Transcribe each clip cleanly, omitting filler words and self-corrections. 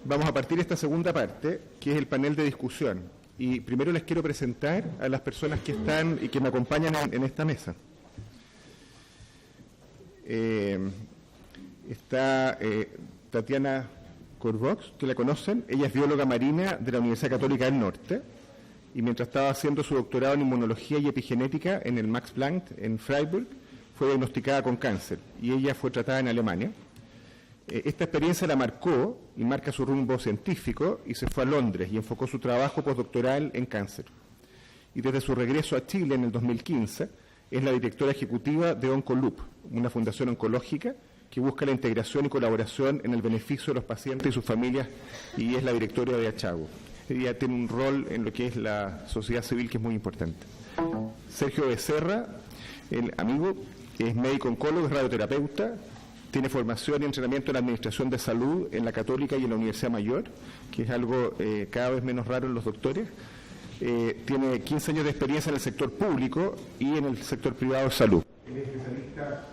vamos a partir esta segunda parte, que es el panel de discusión. Y primero les quiero presentar a las personas que están y que me acompañan en esta mesa. Está Tatiana Corvox, que la conocen. Ella es bióloga marina de la Universidad Católica del Norte, y mientras estaba haciendo su doctorado en inmunología y epigenética en el Max Planck en Freiburg, fue diagnosticada con cáncer, y ella fue tratada en Alemania. Esta experiencia la marcó y marca su rumbo científico, y se fue a Londres y enfocó su trabajo postdoctoral en cáncer. Y desde su regreso a Chile en el 2015, es la directora ejecutiva de OncoLoop, una fundación oncológica que busca la integración y colaboración en el beneficio de los pacientes y sus familias, y es la directora de Achago. Ella tiene un rol en lo que es la sociedad civil que es muy importante. Sergio Becerra, el amigo, es médico oncólogo, es radioterapeuta, tiene formación y entrenamiento en la administración de salud en la Católica y en la Universidad Mayor, que es algo cada vez menos raro en los doctores. Tiene 15 años de experiencia en el sector público y en el sector privado de salud. Es especialista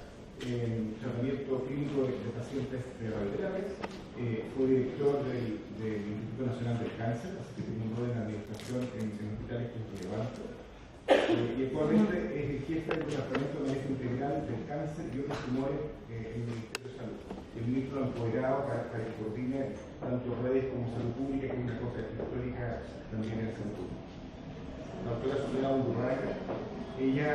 en tratamiento clínico de pacientes de radioterapia. Fue director del Instituto Nacional del Cáncer, así que tiene un rol en administración en hospitales que es relevante. Y actualmente es el jefe del Departamento de Manejo Integral del Cáncer y otros tumores en el Ministerio de Salud. El ministro lo ha empoderado para que coordine tanto redes como salud pública, que es una cosa histórica también en salud pública. La doctora Soledad Undurraga, ella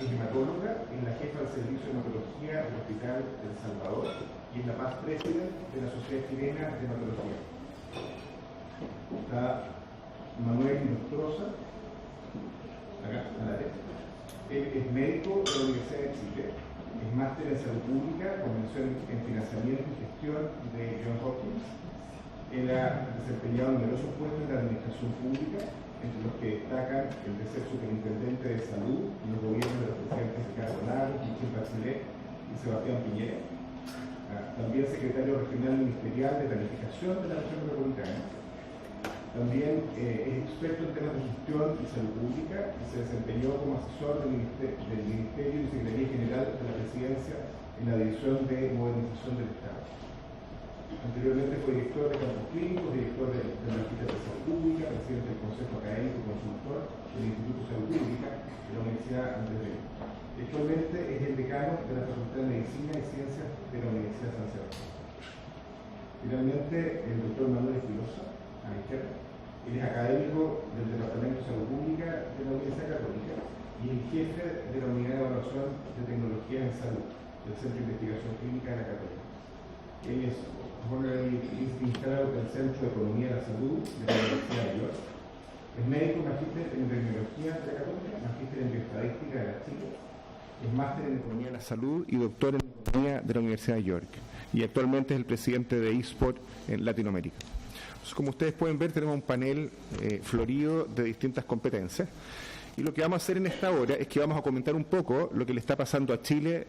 es hematóloga, es la jefa del Servicio de Hematología del Hospital del Salvador y es la past president de la Sociedad Chilena de Hematología. Está Manuel Nostroza, acá a la derecha. Él es médico de la Universidad de Chile, es máster en salud pública, con mención en financiamiento y gestión de Johns Hopkins. Él ha desempeñado numerosos puestos en la administración pública, entre los que destacan el de ser superintendente de salud en los gobiernos de los presidentes Ricardo Lagos, Michelle Bachelet y Sebastián Piñera. También secretario regional ministerial de planificación de la región metropolitana. También es experto en temas de gestión y salud pública y se desempeñó como asesor del Ministerio y Secretaría General de la Presidencia en la División de Modernización del Estado. Anteriormente fue director de campos clínicos, director de la Arquitectura de Salud Pública, presidente del Consejo Académico y consultor del Instituto de Salud Pública de la Universidad Andrés Bello. Actualmente es el decano de la Facultad de Medicina y Ciencias de la Universidad de San Sebastián. Finalmente, el doctor Manuel Filosa, a la izquierda, él es académico del Departamento de Salud Pública de la Universidad Católica y el jefe de la Unidad de Evaluación de Tecnología en Salud del Centro de Investigación Clínica de la Católica. Él es instalado del Centro de Economía de la Salud de la Universidad de York. Es médico, magíster en Epidemiología de la Católica, magíster en Bioestadística de la Chile, es máster en Economía de la Salud y doctor en Economía de la Universidad de York. Y actualmente es el presidente de eSport en Latinoamérica. Entonces, como ustedes pueden ver, tenemos un panel florido de distintas competencias. Y lo que vamos a hacer en esta hora es que vamos a comentar un poco lo que le está pasando a Chile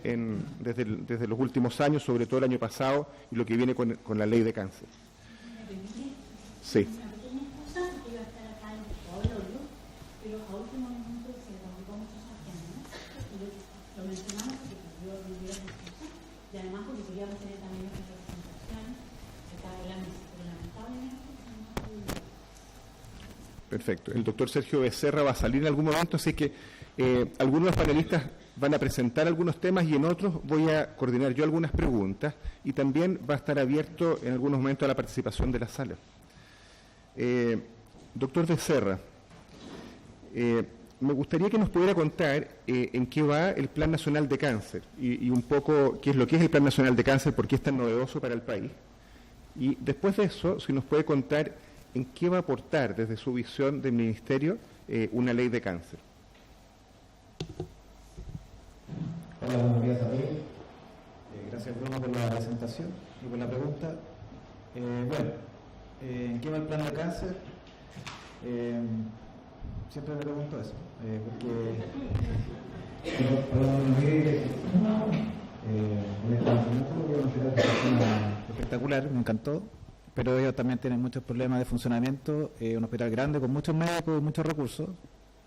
desde los últimos años, sobre todo el año pasado, y lo que viene con la ley de cáncer. Sí. Y además porque queríamos tener también nuestra representación, está hablando, pero lamentablemente. Perfecto. El doctor Sergio Becerra va a salir en algún momento, así que algunos de los panelistas van a presentar algunos temas y en otros voy a coordinar yo algunas preguntas, y también va a estar abierto en algunos momentos a la participación de la sala. Doctor Becerra, me gustaría que nos pudiera contar en qué va el Plan Nacional de Cáncer y un poco qué es lo que es el Plan Nacional de Cáncer, por qué es tan novedoso para el país. Y después de eso, si nos puede contar en qué va a aportar desde su visión del Ministerio una ley de cáncer. Hola, buenos días a todos. Gracias, Bruno, por la presentación y por la pregunta. ¿En qué va el plan de cáncer? Siempre me pregunto eso, espectacular, me encantó, pero ellos también tienen muchos problemas de funcionamiento, un hospital grande con muchos médicos y muchos recursos,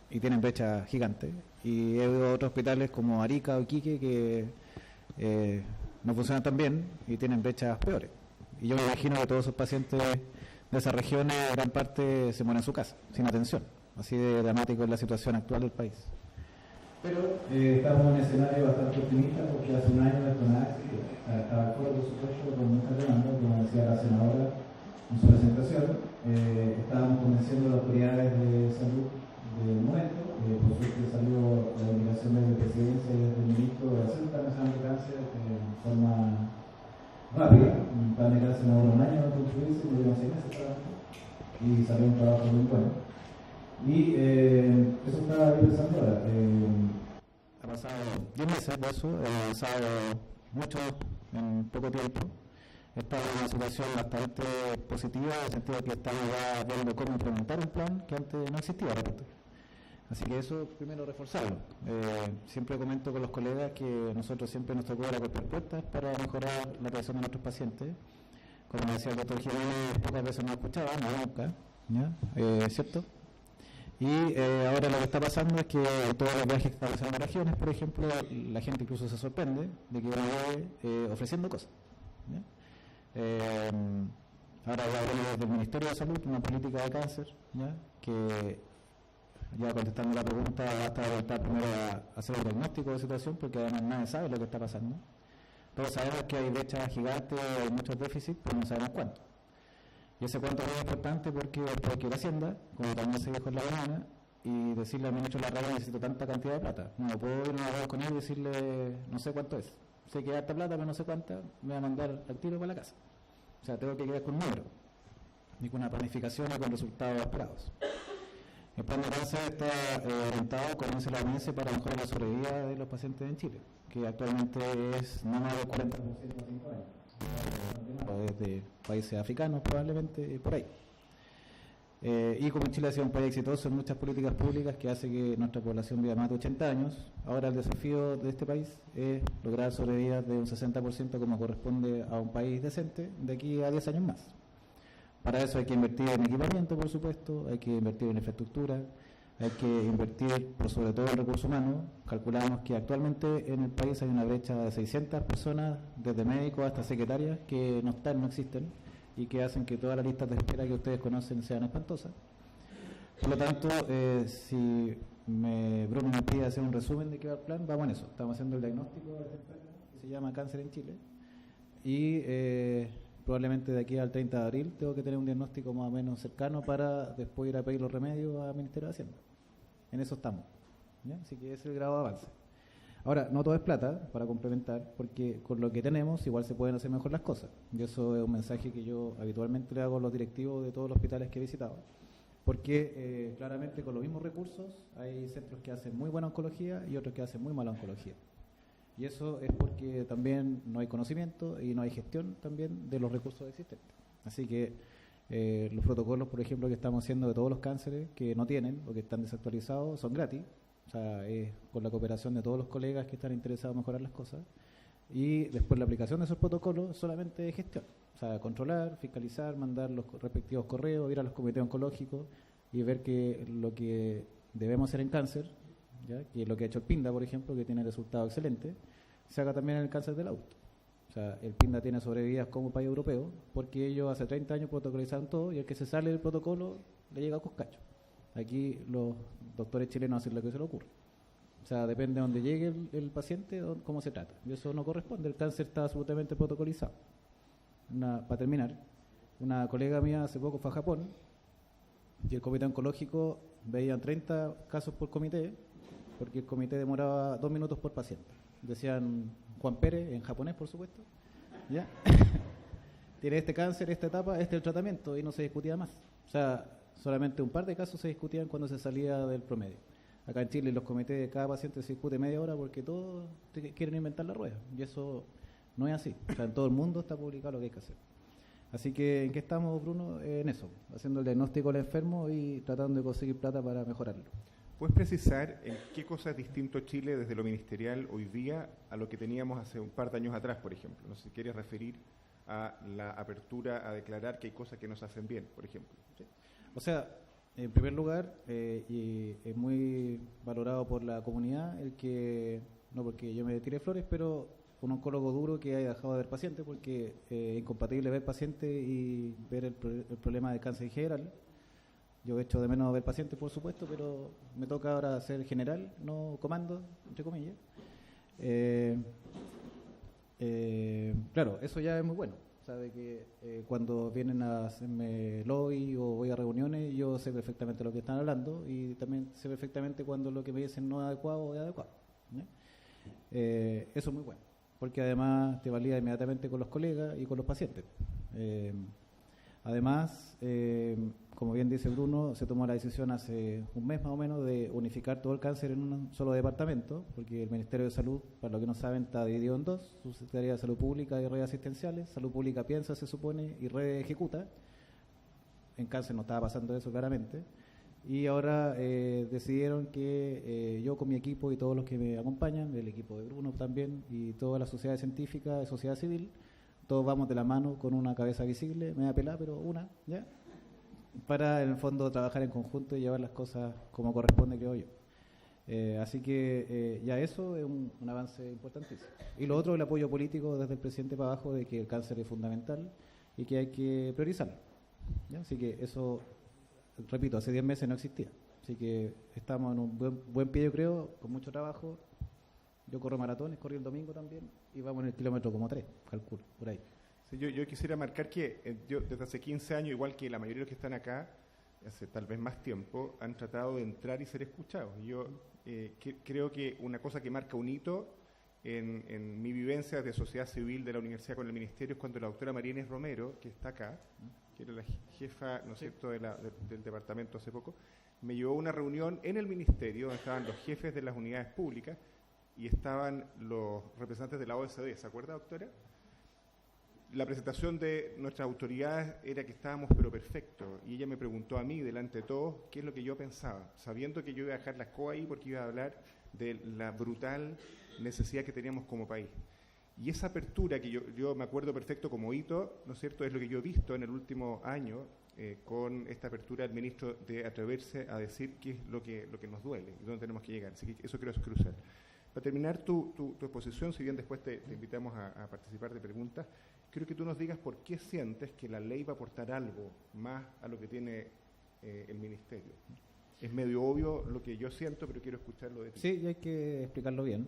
y tienen brechas gigantes, y hay otros hospitales como Arica o Iquique que no funcionan tan bien y tienen brechas peores. Y yo me imagino que todos esos pacientes de esas regiones, gran parte se mueren en su casa, sin atención. Así de dramático es la situación actual del país. Pero estamos en un escenario bastante optimista porque hace un año el CONACYT estaba al foro, por supuesto, con muchas demandas, como decía la senadora en su presentación. Estábamos convenciendo a las autoridades de salud del momento. Por suerte salió la indicación de la presidencia y del ministro de la Centro Nacional de Cáncer en forma rápida. Un plan de cáncer no duró un año de construirse, no duró 6 meses solamente, y salió un trabajo muy bueno. Y eso estaba yo pensando ahora. Ha pasado 10 meses de eso, ha avanzado mucho en poco tiempo. Esta es una situación bastante positiva, en el sentido de que estamos ya viendo cómo implementar un plan que antes no existía, repito. Así que eso, primero, reforzarlo. Siempre comento con los colegas que nosotros siempre nos tocó la propuestas para mejorar la atención de nuestros pacientes. Como decía el doctor Jiménez, pocas veces nos escuchaba, no nunca, ¿ya? ¿Cierto? Y ahora lo que está pasando es que en todos los viajes que están haciendo a regiones, por ejemplo, la gente incluso se sorprende de que va ofreciendo cosas, ¿ya? Ahora ya hablamos desde el Ministerio de Salud, una política de cáncer, ¿ya? Que ya contestando la pregunta, basta voltar primero a hacer el diagnóstico de la situación, porque además nadie sabe lo que está pasando. Todos sabemos que hay brechas gigantes, hay muchos déficits, pero no sabemos cuánto. Y ese cuánto es muy importante porque hay que ir a Hacienda, como también se dijo en la mañana, y decirle al ministro de la Rada necesito tanta cantidad de plata. No puedo ir a hablar con él y decirle no sé cuánto es. Sé que hay harta plata, pero no sé cuánta, me va a mandar al tiro para la casa. O sea, tengo que quedar con un número, ni con una planificación ni con resultados esperados. El plan de cáncer está orientado, como dice la OMS, para mejorar la sobrevida de los pacientes en Chile, que actualmente es no más del 40% a 5 años. Desde países africanos, probablemente, por ahí. Y como Chile ha sido un país exitoso en muchas políticas públicas que hace que nuestra población viva más de 80 años, ahora el desafío de este país es lograr sobrevidas de un 60% como corresponde a un país decente de aquí a 10 años más. Para eso hay que invertir en equipamiento, por supuesto, hay que invertir en infraestructura, hay que invertir sobre todo en recursos humanos. Calculamos que actualmente en el país hay una brecha de 600 personas, desde médicos hasta secretarias, que no están, no existen, y que hacen que todas las listas de espera que ustedes conocen sean espantosas. Por lo tanto, si Bruno me pide hacer un resumen de qué va el plan, vamos en eso. Estamos haciendo el diagnóstico de este plan, que se llama Cáncer en Chile, y probablemente de aquí al 30 de abril tengo que tener un diagnóstico más o menos cercano para después ir a pedir los remedios al Ministerio de Hacienda. En eso estamos, ¿ya? Así que ese es el grado de avance. Ahora, no todo es plata, para complementar, porque con lo que tenemos igual se pueden hacer mejor las cosas. Y eso es un mensaje que yo habitualmente le hago a los directivos de todos los hospitales que he visitado. Porque claramente con los mismos recursos hay centros que hacen muy buena oncología y otros que hacen muy mala oncología. Y eso es porque también no hay conocimiento y no hay gestión también de los recursos existentes. Así que los protocolos, por ejemplo, que estamos haciendo de todos los cánceres que no tienen o que están desactualizados son gratis. O sea, es con la cooperación de todos los colegas que están interesados en mejorar las cosas. Y después la aplicación de esos protocolos solamente es gestión. O sea, controlar, fiscalizar, mandar los respectivos correos, ir a los comités oncológicos y ver que lo que debemos hacer en cáncer, ¿ya? Que es lo que ha hecho el PINDA, por ejemplo, que tiene resultados excelentes, se haga también en el cáncer del adulto. O sea, el PINDA tiene sobrevividas como país europeo porque ellos hace 30 años protocolizaron todo y el que se sale del protocolo le llega a coscacho. Aquí los doctores chilenos hacen lo que se les ocurre. O sea, depende de dónde llegue el paciente, cómo se trata. Y eso no corresponde, el cáncer está absolutamente protocolizado. Para terminar, una colega mía hace poco fue a Japón y el comité oncológico veían 30 casos por comité porque el comité demoraba 2 minutos por paciente. Decían Juan Pérez, en japonés por supuesto, ¿ya? Tiene este cáncer, esta etapa, este es el tratamiento, y no se discutía más. O sea, solamente un par de casos se discutían cuando se salía del promedio. Acá en Chile los comités de cada paciente se discute media hora porque todos quieren inventar la rueda, y eso no es así. O sea, en todo el mundo está publicado lo que hay que hacer. Así que, ¿en qué estamos, Bruno? En eso, haciendo el diagnóstico al enfermo y tratando de conseguir plata para mejorarlo. ¿Puedes precisar en qué cosa es distinto Chile desde lo ministerial hoy día a lo que teníamos hace un par de años atrás, por ejemplo? No sé si quieres referir a la apertura a declarar que hay cosas que no se hacen bien, por ejemplo. ¿Sí? O sea, en primer lugar, y es muy valorado por la comunidad, el que, no porque yo me tire flores, pero un oncólogo duro que haya dejado de ver pacientes, porque es incompatible ver pacientes y ver el problema de cáncer en general. Yo echo de menos ver pacientes, por supuesto, pero me toca ahora ser general, no comando, entre comillas. Claro, eso ya es muy bueno. Sabe que cuando vienen a hacerme lobby o voy a reuniones, yo sé perfectamente lo que están hablando y también sé perfectamente cuando lo que me dicen no es adecuado o es adecuado. Eso es muy bueno, porque además te valida inmediatamente con los colegas y con los pacientes. Además, como bien dice Bruno, se tomó la decisión hace un mes más o menos de unificar todo el cáncer en un solo departamento, porque el Ministerio de Salud, para los que no saben, está dividido en dos: Subsecretaría de Salud Pública y redes asistenciales. Salud Pública piensa, se supone, y redes ejecuta. En cáncer no estaba pasando eso claramente. Y ahora decidieron que yo con mi equipo y todos los que me acompañan, el equipo de Bruno también, y toda la sociedad científica, de sociedad civil, todos vamos de la mano con una cabeza visible, media pelada, pero una, ¿ya? Para, en el fondo, trabajar en conjunto y llevar las cosas como corresponde, creo yo. Así que ya eso es un avance importantísimo. Y lo otro, el apoyo político desde el presidente para abajo de que el cáncer es fundamental y que hay que priorizarlo, ¿ya? Así que eso, repito, hace 10 meses no existía. Así que estamos en un buen pie, yo creo, con mucho trabajo. Yo corro maratones, corrí el domingo también, y vamos en el kilómetro como 3, calculo, por ahí. Sí, yo quisiera marcar que yo desde hace 15 años, igual que la mayoría de los que están acá, hace tal vez más tiempo, han tratado de entrar y ser escuchados. Yo creo que una cosa que marca un hito en mi vivencia de sociedad civil de la universidad con el ministerio es cuando la doctora María Inés Romero, que está acá, que era la jefa, ¿no es cierto?, del departamento hace poco, me llevó a una reunión en el ministerio donde estaban los jefes de las unidades públicas y estaban los representantes de la OSD. ¿Se acuerda, doctora? La presentación de nuestras autoridades era que estábamos pero perfectos, y ella me preguntó a mí, delante de todos, qué es lo que yo pensaba, sabiendo que yo iba a dejar la escoba ahí porque iba a hablar de la brutal necesidad que teníamos como país. Y esa apertura que yo me acuerdo perfecto como hito, ¿no es cierto?, es lo que yo he visto en el último año con esta apertura del ministro de atreverse a decir qué es lo que nos duele y dónde tenemos que llegar. Así que eso creo que es crucial. Para terminar tu exposición, si bien después te invitamos a participar de preguntas, quiero que tú nos digas por qué sientes que la ley va a aportar algo más a lo que tiene el ministerio. Es medio obvio lo que yo siento, pero quiero escucharlo de ti. Sí, y hay que explicarlo bien.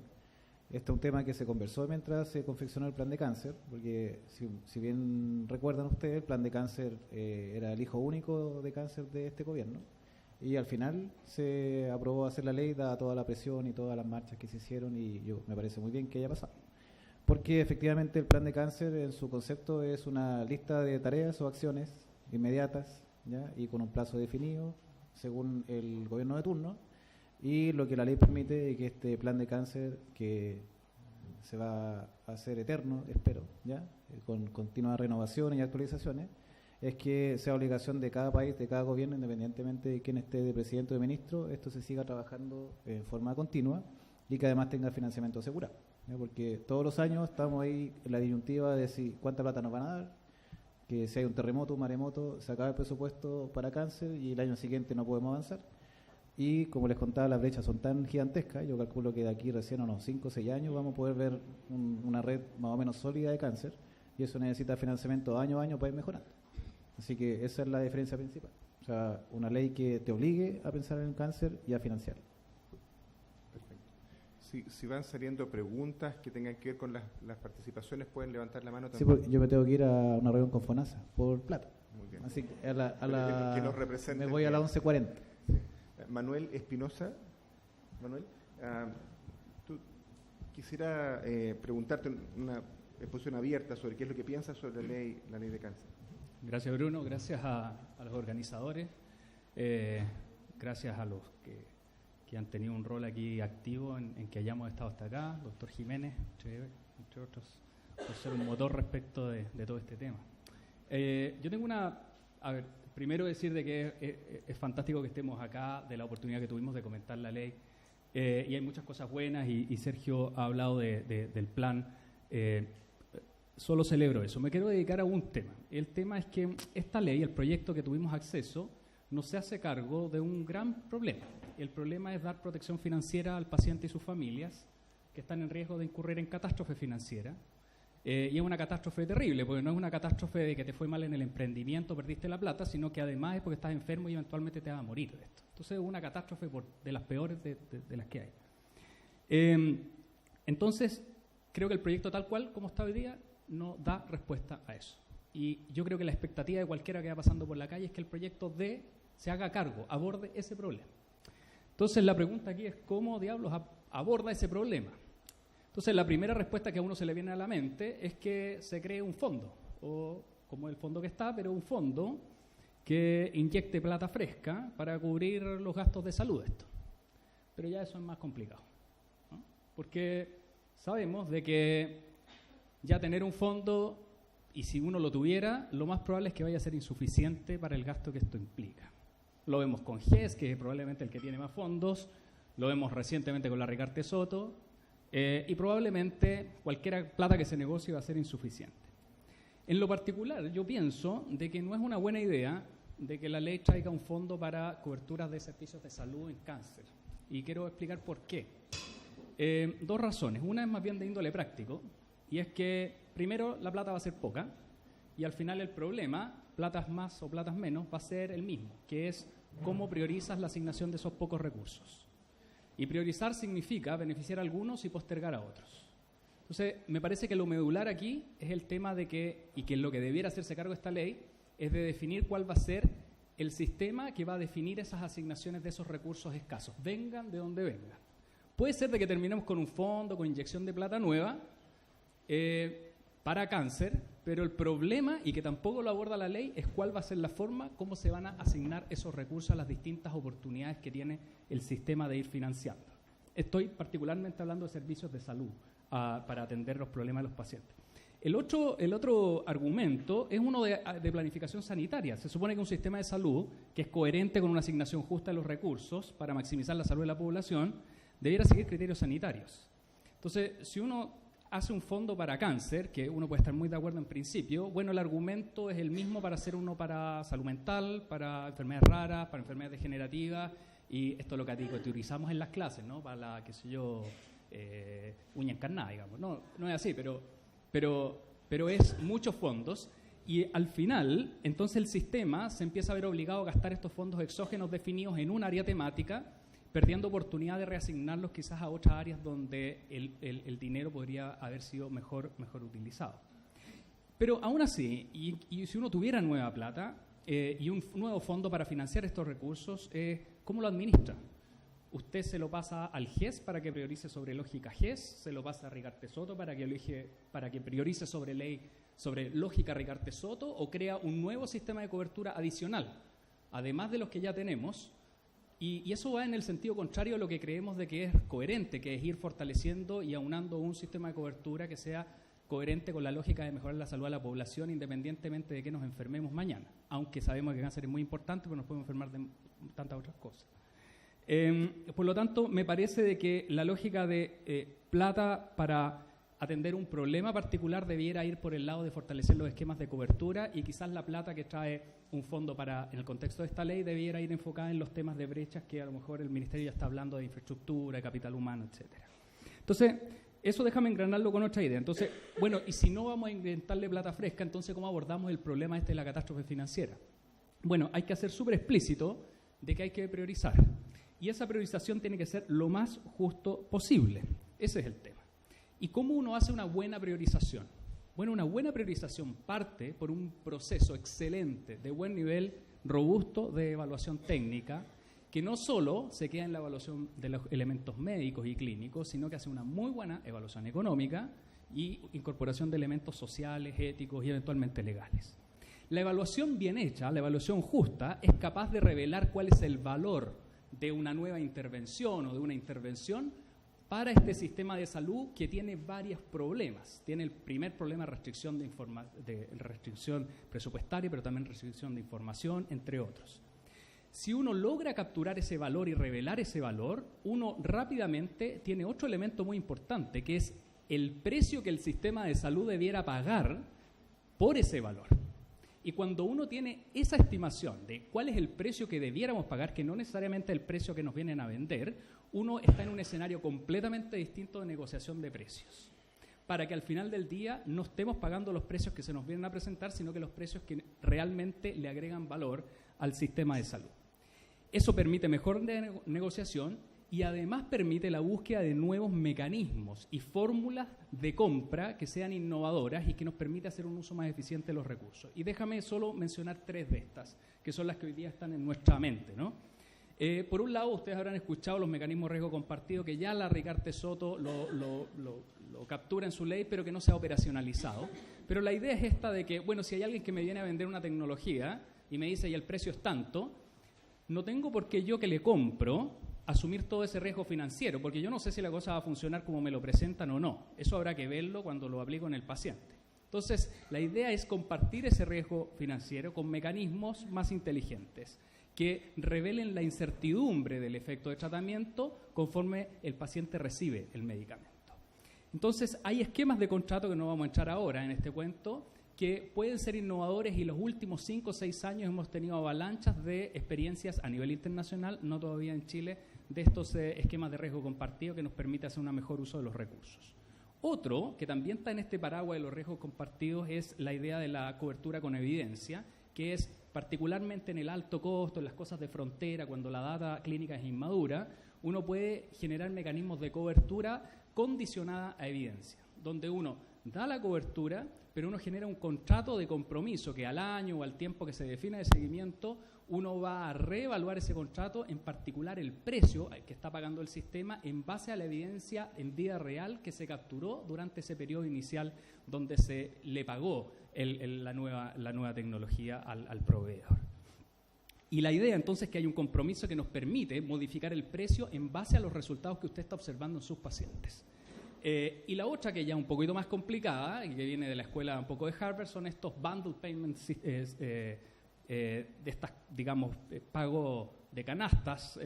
Este es un tema que se conversó mientras se confeccionó el plan de cáncer, porque si bien recuerdan ustedes, el plan de cáncer era el hijo único de cáncer de este gobierno, y al final se aprobó hacer la ley, dada toda la presión y todas las marchas que se hicieron, y me parece muy bien que haya pasado. Porque efectivamente el plan de cáncer en su concepto es una lista de tareas o acciones inmediatas, ¿ya?, y con un plazo definido según el gobierno de turno, y lo que la ley permite es que este plan de cáncer, que se va a hacer eterno, espero, ¿ya?, con continuas renovaciones y actualizaciones, es que sea obligación de cada país, de cada gobierno, independientemente de quién esté de presidente o de ministro, esto se siga trabajando en forma continua y que además tenga financiamiento asegurado, ¿ya? Porque todos los años estamos ahí en la disyuntiva de si cuánta plata nos van a dar, que si hay un terremoto, un maremoto, se acaba el presupuesto para cáncer y el año siguiente no podemos avanzar. Y como les contaba, las brechas son tan gigantescas, yo calculo que de aquí recién a unos 5 o 6 años vamos a poder ver una red más o menos sólida de cáncer, y eso necesita financiamiento año a año para ir mejorando. Así que esa es la diferencia principal. O sea, una ley que te obligue a pensar en el cáncer y a financiarlo. Perfecto. Si van saliendo preguntas que tengan que ver con las participaciones, pueden levantar la mano también. Sí, porque yo me tengo que ir a una reunión con FONASA por plata. Muy bien. Así que que nos representen me voy a las 11:40. Sí. Manuel Espinosa. Manuel, quisiera preguntarte una exposición abierta sobre qué es lo que piensas sobre la ley de cáncer. Gracias, Bruno. Gracias a los organizadores. Gracias a los que han tenido un rol aquí activo en que hayamos estado hasta acá. Doctor Jiménez, entre otros, por ser un motor respecto de todo este tema. Yo tengo primero decir de que es fantástico que estemos acá, de la oportunidad que tuvimos de comentar la ley. Y hay muchas cosas buenas, y Sergio ha hablado del plan. Solo celebro eso. Me quiero dedicar a un tema. El tema es que esta ley, el proyecto que tuvimos acceso, no se hace cargo de un gran problema. El problema es dar protección financiera al paciente y sus familias que están en riesgo de incurrir en catástrofe financiera. Y es una catástrofe terrible, porque no es una catástrofe de que te fue mal en el emprendimiento, perdiste la plata, sino que además es porque estás enfermo y eventualmente te vas a morir de esto. Entonces es una catástrofe de las peores de las que hay. Entonces, creo que el proyecto tal cual como está hoy día no da respuesta a eso. Y yo creo que la expectativa de cualquiera que vaya pasando por la calle es que el proyecto se haga cargo, aborde ese problema. Entonces la pregunta aquí es ¿cómo diablos aborda ese problema? Entonces la primera respuesta que a uno se le viene a la mente es que se cree un fondo, o como el fondo que está, pero un fondo que inyecte plata fresca para cubrir los gastos de salud de esto. Pero ya eso es más complicado, ¿no? Porque sabemos de que ya tener un fondo, y si uno lo tuviera, lo más probable es que vaya a ser insuficiente para el gasto que esto implica. Lo vemos con GES, que es probablemente el que tiene más fondos, lo vemos recientemente con la Rigarte Soto, y probablemente cualquier plata que se negocie va a ser insuficiente. En lo particular, yo pienso de que no es una buena idea de que la ley traiga un fondo para coberturas de servicios de salud en cáncer. Y quiero explicar por qué. Dos razones. Una es más bien de índole práctico, y es que, primero, la plata va a ser poca, y al final el problema, platas más o platas menos, va a ser el mismo, que es cómo priorizas la asignación de esos pocos recursos. Y priorizar significa beneficiar a algunos y postergar a otros. Entonces, me parece que lo medular aquí es el tema de que, y que lo que debiera hacerse cargo de esta ley, es de definir cuál va a ser el sistema que va a definir esas asignaciones de esos recursos escasos, vengan de donde vengan. Puede ser de que terminemos con un fondo, con inyección de plata nueva, para cáncer, pero el problema, y que tampoco lo aborda la ley, es cuál va a ser la forma, cómo se van a asignar esos recursos a las distintas oportunidades que tiene el sistema de ir financiando. Estoy particularmente hablando de servicios de salud para atender los problemas de los pacientes. El otro argumento es uno de planificación sanitaria. Se supone que un sistema de salud que es coherente con una asignación justa de los recursos para maximizar la salud de la población debiera seguir criterios sanitarios. Entonces, si uno hace un fondo para cáncer, que uno puede estar muy de acuerdo en principio, bueno, el argumento es el mismo para hacer uno para salud mental, para enfermedades raras, para enfermedades degenerativas, y esto es lo que teorizamos en las clases, ¿no? Para la, qué sé yo, uña encarnada, digamos. No es así, pero es muchos fondos, y al final, entonces el sistema se empieza a ver obligado a gastar estos fondos exógenos definidos en un área temática, perdiendo oportunidad de reasignarlos quizás a otras áreas donde el dinero podría haber sido mejor utilizado. Pero aún así, y si uno tuviera nueva plata y un nuevo fondo para financiar estos recursos, ¿cómo lo administra? Usted se lo pasa al GES para que priorice sobre lógica GES, se lo pasa a Rigarte Soto para que priorice sobre lógica Rigarte Soto, o crea un nuevo sistema de cobertura adicional, además de los que ya tenemos. Y eso va en el sentido contrario a lo que creemos de que es coherente, que es ir fortaleciendo y aunando un sistema de cobertura que sea coherente con la lógica de mejorar la salud de la población independientemente de que nos enfermemos mañana, aunque sabemos que el cáncer es muy importante, pero nos podemos enfermar de tantas otras cosas. Por lo tanto, me parece de que la lógica de plata para atender un problema particular debiera ir por el lado de fortalecer los esquemas de cobertura, y quizás la plata que trae un fondo en el contexto de esta ley debiera ir enfocada en los temas de brechas que a lo mejor el Ministerio ya está hablando de infraestructura, de capital humano, etcétera. Entonces, eso déjame engranarlo con otra idea. Entonces, bueno, y si no vamos a inventarle plata fresca, entonces ¿cómo abordamos el problema de la catástrofe financiera? Bueno, hay que hacer súper explícito de que hay que priorizar. Y esa priorización tiene que ser lo más justo posible. Ese es el tema. ¿Y cómo uno hace una buena priorización? Bueno, una buena priorización parte por un proceso excelente, de buen nivel, robusto de evaluación técnica, que no solo se queda en la evaluación de los elementos médicos y clínicos, sino que hace una muy buena evaluación económica y incorporación de elementos sociales, éticos y eventualmente legales. La evaluación bien hecha, la evaluación justa, es capaz de revelar cuál es el valor de una nueva intervención o de una intervención para este sistema de salud que tiene varios problemas. Tiene el primer problema de restricción presupuestaria, pero también restricción de información, entre otros. Si uno logra capturar ese valor y revelar ese valor, uno rápidamente tiene otro elemento muy importante, que es el precio que el sistema de salud debiera pagar por ese valor. Y cuando uno tiene esa estimación de cuál es el precio que debiéramos pagar, que no necesariamente el precio que nos vienen a vender, uno está en un escenario completamente distinto de negociación de precios, para que al final del día no estemos pagando los precios que se nos vienen a presentar, sino que los precios que realmente le agregan valor al sistema de salud. Eso permite mejor negociación y además permite la búsqueda de nuevos mecanismos y fórmulas de compra que sean innovadoras y que nos permita hacer un uso más eficiente de los recursos. Y déjame solo mencionar 3 de estas, que son las que hoy día están en nuestra mente, ¿no? Por un lado, ustedes habrán escuchado los mecanismos de riesgo compartido, que ya la Rigarte Soto lo captura en su ley, pero que no se ha operacionalizado. Pero la idea es esta de que, bueno, si hay alguien que me viene a vender una tecnología y me dice, y el precio es tanto, no tengo por qué yo que le compro asumir todo ese riesgo financiero, porque yo no sé si la cosa va a funcionar como me lo presentan o no. Eso habrá que verlo cuando lo aplico en el paciente. Entonces, la idea es compartir ese riesgo financiero con mecanismos más inteligentes que revelen la incertidumbre del efecto de tratamiento conforme el paciente recibe el medicamento. Entonces, hay esquemas de contrato que no vamos a entrar ahora en este cuento, que pueden ser innovadores, y los últimos 5 o 6 años hemos tenido avalanchas de experiencias a nivel internacional, no todavía en Chile, de estos esquemas de riesgo compartido que nos permite hacer un mejor uso de los recursos. Otro, que también está en este paraguas de los riesgos compartidos, es la idea de la cobertura con evidencia, que es particularmente en el alto costo, en las cosas de frontera, cuando la data clínica es inmadura, uno puede generar mecanismos de cobertura condicionada a evidencia, donde uno da la cobertura, pero uno genera un contrato de compromiso que al año o al tiempo que se define de seguimiento, uno va a reevaluar ese contrato, en particular el precio que está pagando el sistema, en base a la evidencia en vida real que se capturó durante ese periodo inicial donde se le pagó la nueva tecnología al proveedor. Y la idea entonces es que hay un compromiso que nos permite modificar el precio en base a los resultados que usted está observando en sus pacientes. Y la otra, que ya es un poquito más complicada y que viene de la escuela un poco de Harvard, son estos bundle payments, de estas, digamos, pagos de canastas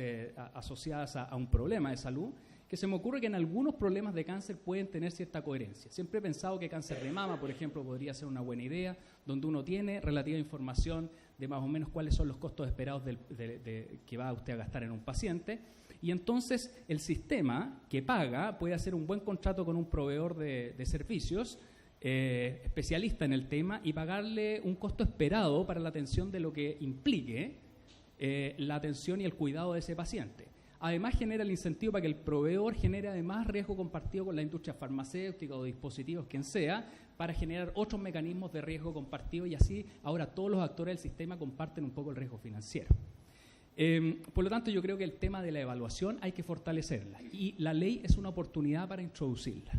asociadas a un problema de salud, que se me ocurre que en algunos problemas de cáncer pueden tener cierta coherencia. Siempre he pensado que cáncer de mama, por ejemplo, podría ser una buena idea, donde uno tiene relativa información de más o menos cuáles son los costos esperados que va usted a gastar en un paciente. Y entonces el sistema que paga puede hacer un buen contrato con un proveedor de servicios especialista en el tema y pagarle un costo esperado para la atención de lo que implique la atención y el cuidado de ese paciente. Además genera el incentivo para que el proveedor genere además riesgo compartido con la industria farmacéutica o dispositivos, quien sea, para generar otros mecanismos de riesgo compartido, y así ahora todos los actores del sistema comparten un poco el riesgo financiero. Por lo tanto, yo creo que el tema de la evaluación hay que fortalecerla, y la ley es una oportunidad para introducirla.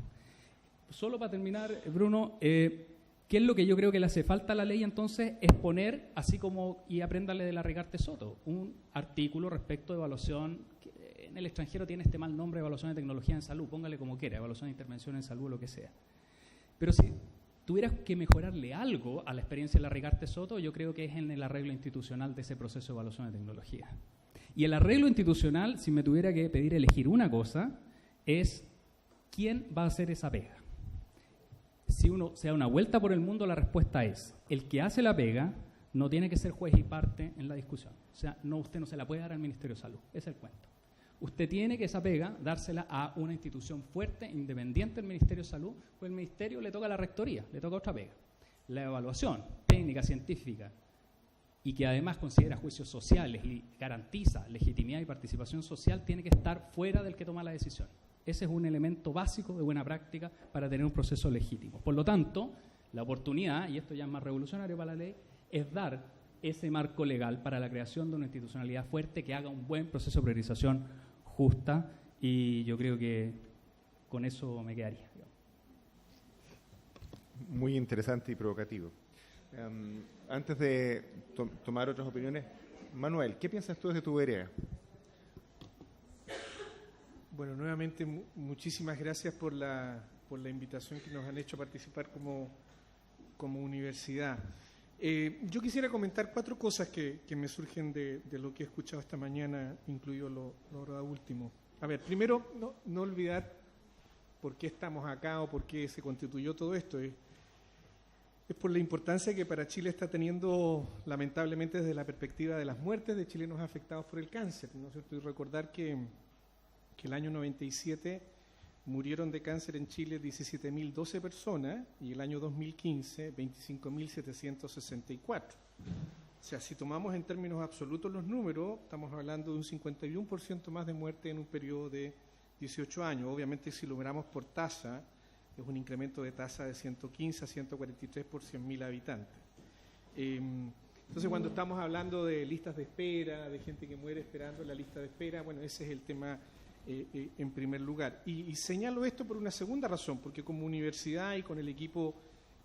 Solo para terminar, Bruno, ¿qué es lo que yo creo que le hace falta a la ley entonces? Es poner, así como, y apréndale de la Rigarte Soto, un artículo respecto de evaluación, que en el extranjero tiene este mal nombre, evaluación de tecnología en salud, póngale como quiera, evaluación de intervención en salud o lo que sea. Pero si tuvieras que mejorarle algo a la experiencia de la Rigarte Soto, yo creo que es en el arreglo institucional de ese proceso de evaluación de tecnología. Y el arreglo institucional, si me tuviera que pedir elegir una cosa, es quién va a hacer esa pega. Si uno se da una vuelta por el mundo, la respuesta es: el que hace la pega no tiene que ser juez y parte en la discusión. O sea, usted no se la puede dar al Ministerio de Salud, ese es el cuento. Usted tiene que esa pega dársela a una institución fuerte, independiente del Ministerio de Salud, pues el Ministerio le toca a la rectoría, le toca otra pega. La evaluación técnica, científica, y que además considera juicios sociales y garantiza legitimidad y participación social, tiene que estar fuera del que toma la decisión. Ese es un elemento básico de buena práctica para tener un proceso legítimo. Por lo tanto, la oportunidad, y esto ya es más revolucionario para la ley, es dar ese marco legal para la creación de una institucionalidad fuerte que haga un buen proceso de priorización justa, y yo creo que con eso me quedaría. Muy interesante y provocativo. Antes de tomar otras opiniones, Manuel, ¿qué piensas tú desde tu vereda? Bueno, nuevamente muchísimas gracias por la invitación que nos han hecho a participar como universidad. Yo quisiera comentar 4 cosas que me surgen de lo que he escuchado esta mañana, incluido lo último. A ver, primero, no olvidar por qué estamos acá o por qué se constituyó todo esto. es por la importancia que para Chile está teniendo, lamentablemente, desde la perspectiva de las muertes de chilenos afectados por el cáncer, ¿no es cierto? Y recordar que el año 97 murieron de cáncer en Chile 17.012 personas y el año 2015 25.764. O sea, si tomamos en términos absolutos los números, estamos hablando de un 51% más de muerte en un periodo de 18 años. Obviamente, si lo miramos por tasa, es un incremento de tasa de 115 a 143 por 100.000 habitantes. Entonces, cuando estamos hablando de listas de espera, de gente que muere esperando en la lista de espera, bueno, ese es el tema en primer lugar. Y señalo esto por una segunda razón, porque como universidad y con el equipo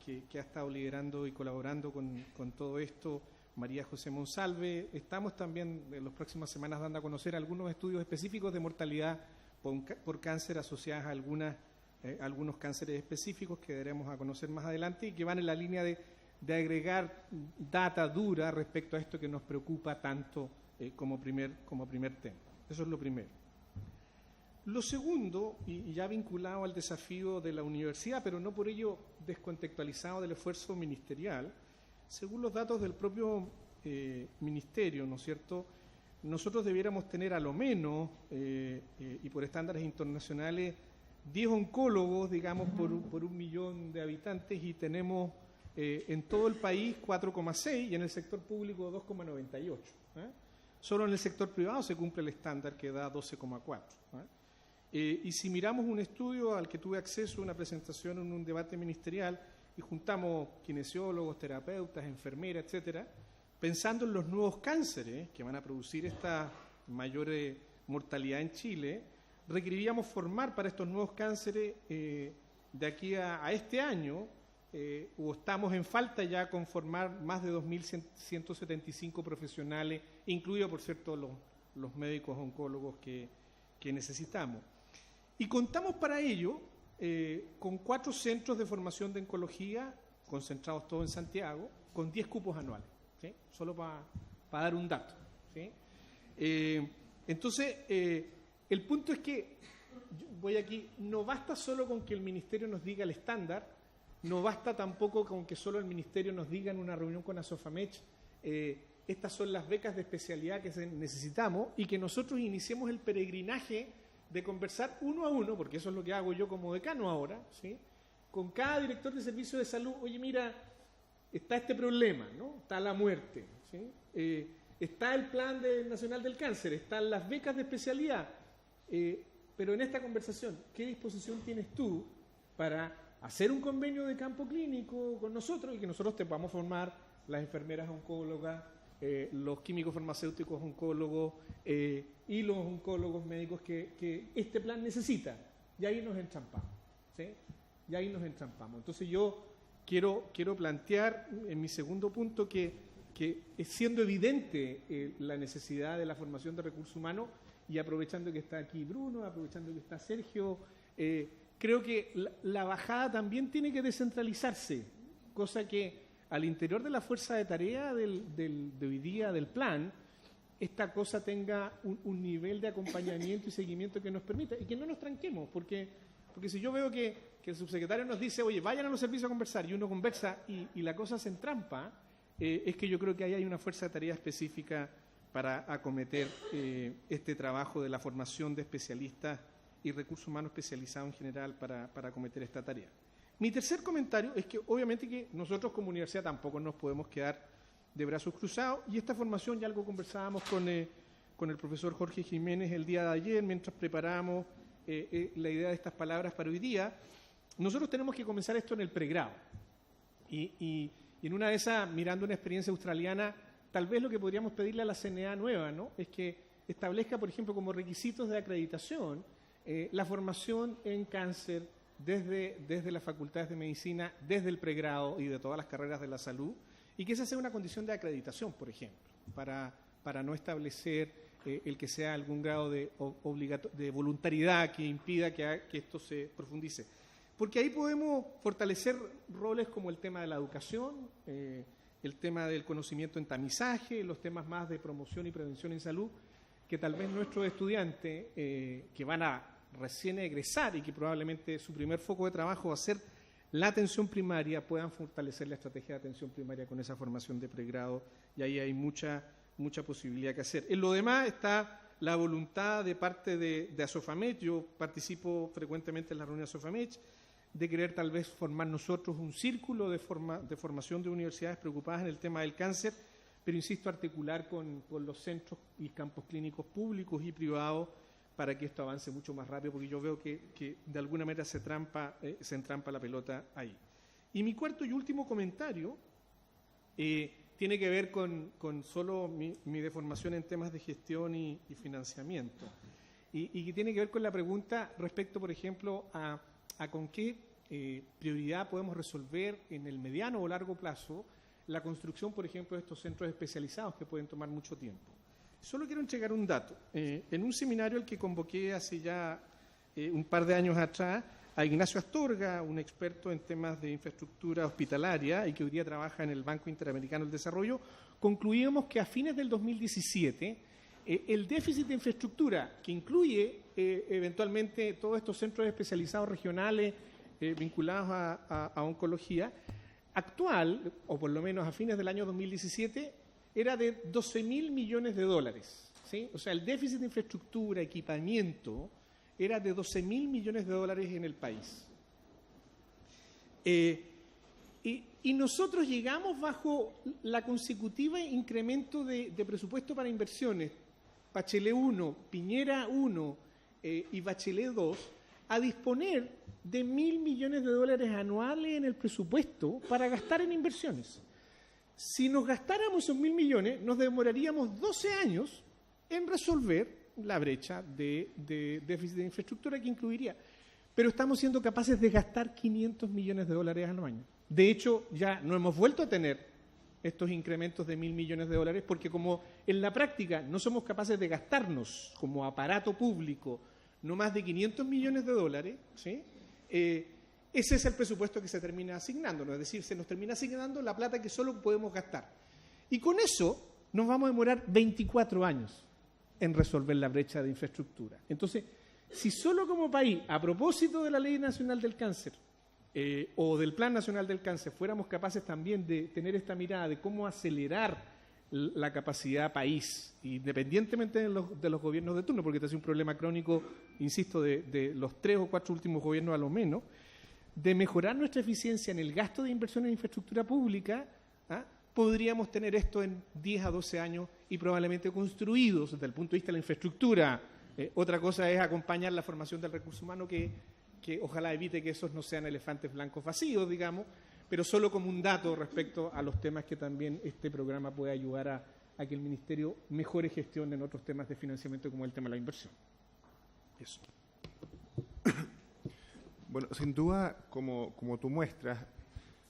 que ha estado liderando y colaborando con todo esto, María José Monsalve, estamos también en las próximas semanas dando a conocer algunos estudios específicos de mortalidad por cáncer asociadas a algunos cánceres específicos que daremos a conocer más adelante y que van en la línea de agregar data dura respecto a esto que nos preocupa tanto como primer tema. Eso es lo primero. Lo segundo, y ya vinculado al desafío de la universidad, pero no por ello descontextualizado del esfuerzo ministerial, según los datos del propio ministerio, ¿no es cierto?, nosotros debiéramos tener a lo menos, y por estándares internacionales, 10 oncólogos, digamos, por un millón de habitantes, y tenemos en todo el país 4,6 y en el sector público 2,98. Solo en el sector privado se cumple el estándar que da 12,4. Y si miramos un estudio al que tuve acceso, una presentación en un debate ministerial, y juntamos kinesiólogos, terapeutas, enfermeras, etcétera, pensando en los nuevos cánceres que van a producir esta mayor mortalidad en Chile, requeriríamos formar para estos nuevos cánceres de aquí a este año, o estamos en falta ya con formar más de 2.175 profesionales, incluidos, por cierto, los médicos oncólogos que necesitamos. Y contamos para ello con 4 centros de formación de oncología, concentrados todos en Santiago, con 10 cupos anuales, ¿sí? Solo para dar un dato, ¿sí? Entonces, el punto es que, voy aquí, no basta solo con que el ministerio nos diga el estándar, no basta tampoco con que solo el ministerio nos diga en una reunión con Asofamech, estas son las becas de especialidad que necesitamos, y que nosotros iniciemos el peregrinaje de conversar uno a uno, porque eso es lo que hago yo como decano ahora, ¿sí?, con cada director de servicio de salud. Oye, mira, está este problema, ¿no? Está la muerte, ¿sí? Está el plan nacional del cáncer, están las becas de especialidad, pero en esta conversación, ¿qué disposición tienes tú para hacer un convenio de campo clínico con nosotros y que nosotros te podamos formar las enfermeras oncólogas, los químicos farmacéuticos oncólogos y los oncólogos médicos que este plan necesita? Y ahí nos entrampamos, ¿sí? Y ahí nos entrampamos. Entonces yo quiero plantear en mi segundo punto que siendo evidente la necesidad de la formación de recursos humanos, y aprovechando que está aquí Bruno, aprovechando que está Sergio, creo que la bajada también tiene que descentralizarse, cosa que al interior de la fuerza de tarea de hoy día del plan, esta cosa tenga un nivel de acompañamiento y seguimiento que nos permita, y que no nos tranquemos, porque si yo veo que el subsecretario nos dice, oye, vayan a los servicios a conversar, y uno conversa y la cosa se entrampa, es que yo creo que ahí hay una fuerza de tarea específica para acometer este trabajo de la formación de especialistas y recursos humanos especializados en general para acometer esta tarea. Mi tercer comentario es que obviamente que nosotros como universidad tampoco nos podemos quedar de brazos cruzados, y esta formación ya algo conversábamos con el profesor Jorge Jiménez el día de ayer mientras preparábamos la idea de estas palabras para hoy día. Nosotros tenemos que comenzar esto en el pregrado, y en una de esas, mirando una experiencia australiana, tal vez lo que podríamos pedirle a la CNA nueva, ¿no?, es que establezca, por ejemplo, como requisitos de acreditación la formación en cáncer desde las facultades de medicina, desde el pregrado y de todas las carreras de la salud, y que esa sea una condición de acreditación, por ejemplo, para no establecer el que sea algún grado de voluntariedad que impida que esto se profundice. Porque ahí podemos fortalecer roles como el tema de la educación, el tema del conocimiento en tamizaje, los temas más de promoción y prevención en salud, que tal vez nuestros estudiantes que van a recién egresar y que probablemente su primer foco de trabajo va a ser la atención primaria puedan fortalecer la estrategia de atención primaria con esa formación de pregrado, y ahí hay mucha posibilidad que hacer. En lo demás está la voluntad de parte de Asofamech. Yo participo frecuentemente en la reunión de Asofamech, de querer tal vez formar nosotros un círculo de formación de universidades preocupadas en el tema del cáncer, pero insisto, articular con los centros y campos clínicos públicos y privados para que esto avance mucho más rápido, porque yo veo que de alguna manera se entrampa la pelota ahí. Y mi cuarto y último comentario tiene que ver con solo mi deformación en temas de gestión y financiamiento, y que tiene que ver con la pregunta respecto, por ejemplo, a con qué prioridad podemos resolver en el mediano o largo plazo la construcción, por ejemplo, de estos centros especializados que pueden tomar mucho tiempo. Solo quiero entregar un dato. En un seminario al que convoqué hace ya un par de años atrás a Ignacio Astorga, un experto en temas de infraestructura hospitalaria y que hoy día trabaja en el Banco Interamericano del Desarrollo, concluíamos que a fines del 2017 el déficit de infraestructura, que incluye eventualmente todos estos centros especializados regionales vinculados a oncología, actual, o por lo menos a fines del año 2017, era de $12.000 millones, ¿sí? O sea, el déficit de infraestructura, equipamiento, era de $12.000 millones en el país. Y nosotros llegamos bajo la consecutiva incremento de presupuesto para inversiones, Bachelet 1, Piñera 1 y Bachelet 2, a disponer de $1.000 millones anuales en el presupuesto para gastar en inversiones. Si nos gastáramos esos 1.000 millones, nos demoraríamos 12 años en resolver la brecha de déficit de infraestructura que incluiría. Pero estamos siendo capaces de gastar $500 millones al año. De hecho, ya no hemos vuelto a tener estos incrementos de $1.000 millones, porque como en la práctica no somos capaces de gastarnos como aparato público no más de $500 millones, ¿sí? Ese es el presupuesto que se termina asignando, ¿no? Es decir, se nos termina asignando la plata que solo podemos gastar. Y con eso nos vamos a demorar 24 años en resolver la brecha de infraestructura. Entonces, si solo como país, a propósito de la Ley Nacional del Cáncer o del Plan Nacional del Cáncer, fuéramos capaces también de tener esta mirada de cómo acelerar la capacidad país, independientemente de los gobiernos de turno, porque este es un problema crónico, insisto, de los 3 o 4 últimos gobiernos a lo menos, de mejorar nuestra eficiencia en el gasto de inversión en infraestructura pública, podríamos tener esto en 10 a 12 años y probablemente construidos desde el punto de vista de la infraestructura. Otra cosa es acompañar la formación del recurso humano que ojalá evite que esos no sean elefantes blancos vacíos, digamos, pero solo como un dato respecto a los temas que también este programa puede ayudar a que el Ministerio mejore gestión en otros temas de financiamiento como el tema de la inversión. Eso. Bueno, sin duda, como tú muestras,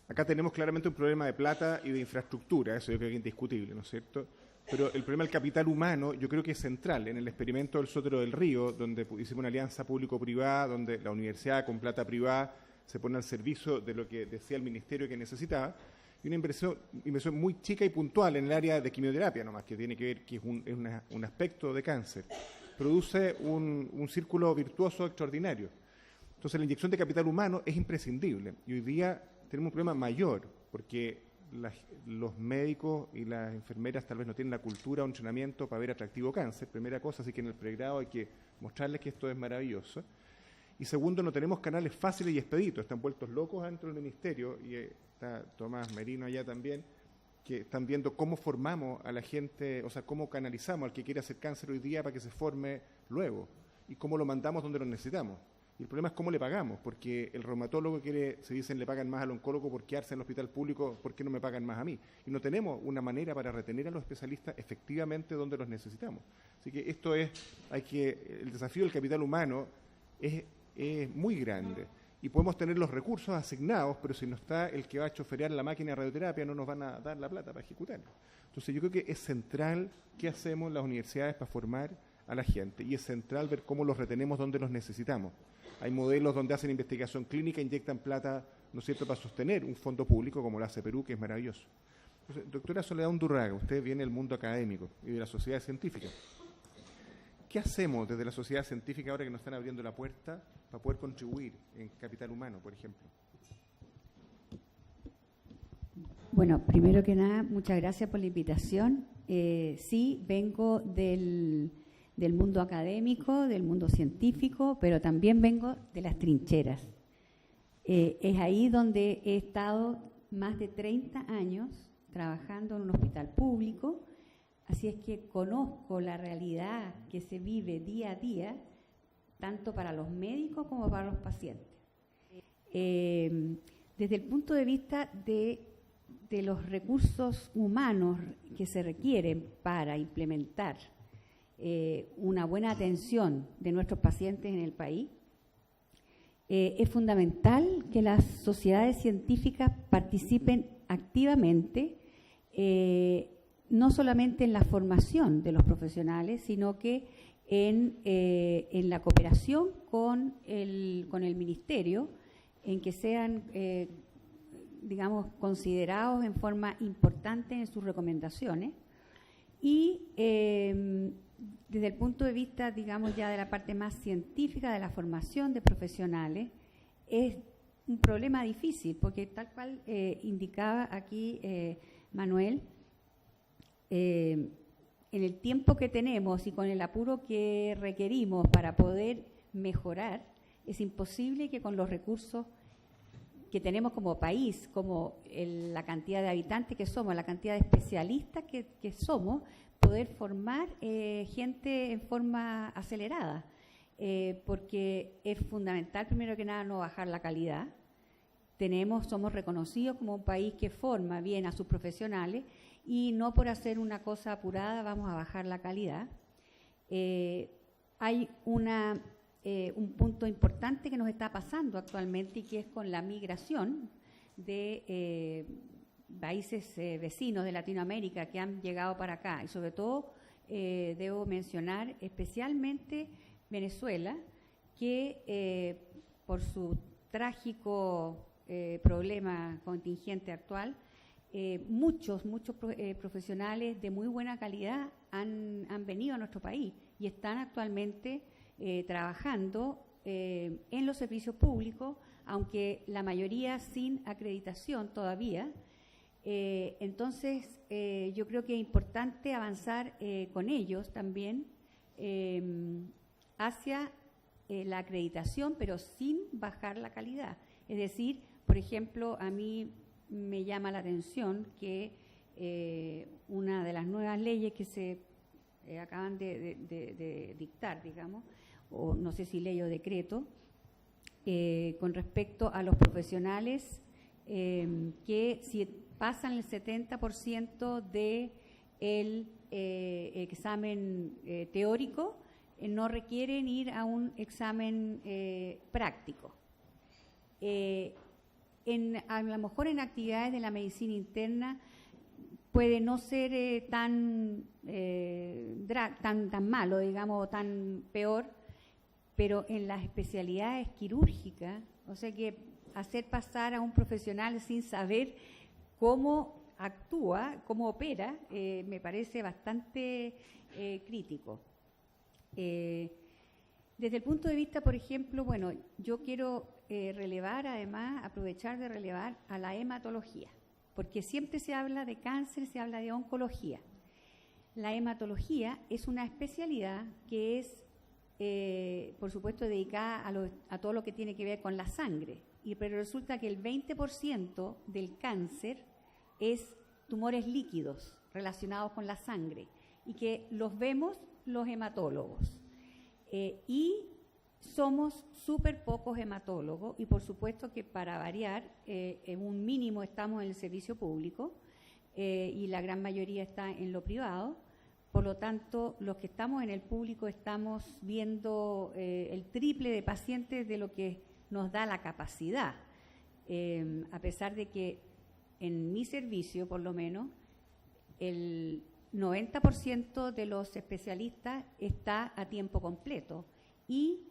acá tenemos claramente un problema de plata y de infraestructura, eso yo creo que es indiscutible, ¿no es cierto? Pero el problema del capital humano yo creo que es central. En el experimento del Sotero del Río, donde hicimos una alianza público-privada, donde la universidad con plata privada se pone al servicio de lo que decía el ministerio que necesitaba, y una inversión muy chica y puntual en el área de quimioterapia nomás, que tiene que ver, que es un aspecto de cáncer, produce un círculo virtuoso extraordinario. Entonces la inyección de capital humano es imprescindible, y hoy día tenemos un problema mayor, porque los médicos y las enfermeras tal vez no tienen la cultura o entrenamiento para ver atractivo cáncer, primera cosa, así que en el pregrado hay que mostrarles que esto es maravilloso. Y segundo, no tenemos canales fáciles y expeditos, están vueltos locos dentro del ministerio, y está Tomás Merino allá también, que están viendo cómo formamos a la gente, o sea, cómo canalizamos al que quiere hacer cáncer hoy día para que se forme luego, y cómo lo mandamos donde lo necesitamos. Y el problema es cómo le pagamos, porque el reumatólogo se dicen le pagan más al oncólogo por quedarse en el hospital público, ¿por qué no me pagan más a mí? Y no tenemos una manera para retener a los especialistas efectivamente donde los necesitamos. Así que el desafío del capital humano es muy grande, y podemos tener los recursos asignados, pero si no está el que va a choferear la máquina de radioterapia, no nos van a dar la plata para ejecutarlo. Entonces yo creo que es central qué hacemos en las universidades para formar a la gente, y es central ver cómo los retenemos donde los necesitamos. Hay modelos donde hacen investigación clínica, inyectan plata, ¿no es cierto?, para sostener un fondo público como lo hace Perú, que es maravilloso. Entonces, doctora Soledad Undurraga, usted viene del mundo académico y de la sociedad científica. ¿Qué hacemos desde la sociedad científica ahora que nos están abriendo la puerta para poder contribuir en capital humano, por ejemplo? Bueno, primero que nada, muchas gracias por la invitación. Sí, vengo del mundo académico, del mundo científico, pero también vengo de las trincheras. Es ahí donde he estado más de 30 años trabajando en un hospital público, así es que conozco la realidad que se vive día a día, tanto para los médicos como para los pacientes. Desde el punto de vista de los recursos humanos que se requieren para implementar una buena atención de nuestros pacientes en el país, es fundamental que las sociedades científicas participen activamente, no solamente en la formación de los profesionales, sino que en la cooperación con el ministerio, en que sean, digamos, considerados en forma importante en sus recomendaciones. Y desde el punto de vista, digamos, ya de la parte más científica de la formación de profesionales, es un problema difícil, porque tal cual indicaba aquí Manuel, en el tiempo que tenemos y con el apuro que requerimos para poder mejorar, es imposible que con los recursos que tenemos como país, como la cantidad de habitantes que somos, la cantidad de especialistas que somos, poder formar gente en forma acelerada, porque es fundamental, primero que nada, no bajar la calidad. Somos reconocidos como un país que forma bien a sus profesionales y no por hacer una cosa apurada vamos a bajar la calidad. Hay un punto importante que nos está pasando actualmente y que es con la migración de países vecinos de Latinoamérica que han llegado para acá y sobre todo debo mencionar especialmente Venezuela, que por su trágico problema contingente actual, muchos profesionales de muy buena calidad han venido a nuestro país y están actualmente trabajando en los servicios públicos, aunque la mayoría sin acreditación todavía. Entonces, yo creo que es importante avanzar con ellos también hacia la acreditación, pero sin bajar la calidad. Es decir, por ejemplo, a mí me llama la atención que una de las nuevas leyes que se acaban de dictar, digamos, o no sé si ley o decreto, con respecto a los profesionales que si pasan el 70% del examen teórico, no requieren ir a un examen práctico. A lo mejor en actividades de la medicina interna puede no ser tan malo, digamos, tan peor, pero en las especialidades quirúrgicas, o sea que hacer pasar a un profesional sin saber cómo actúa, cómo opera, me parece bastante crítico. Desde el punto de vista, por ejemplo, bueno, yo quiero relevar, además, aprovechar de relevar a la hematología, porque siempre se habla de cáncer, se habla de oncología. La hematología es una especialidad que es, por supuesto, dedicada a todo lo que tiene que ver con la sangre, pero resulta que el 20% del cáncer es tumores líquidos relacionados con la sangre y que los vemos los hematólogos. Y somos súper pocos hematólogos y por supuesto que para variar, en un mínimo estamos en el servicio público y la gran mayoría está en lo privado. Por lo tanto, los que estamos en el público estamos viendo el triple de pacientes de lo que nos da la capacidad, a pesar de que en mi servicio, por lo menos, el 90% de los especialistas está a tiempo completo y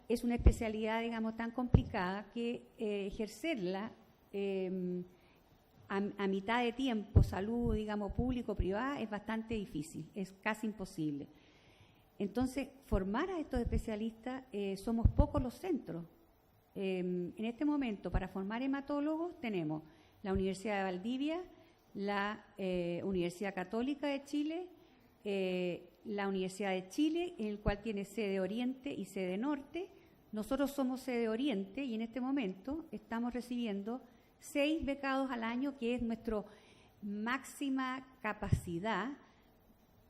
es una especialidad, digamos, tan complicada que ejercerla a mitad de tiempo, salud, digamos, público-privada, es bastante difícil, es casi imposible. Entonces, formar a estos especialistas, somos pocos los centros. En este momento, para formar hematólogos, tenemos la Universidad de Valdivia, la Universidad Católica de Chile, la Universidad de Chile, en el cual tiene sede Oriente y sede Norte. Nosotros somos sede Oriente y en este momento estamos recibiendo 6 becados al año, que es nuestra máxima capacidad,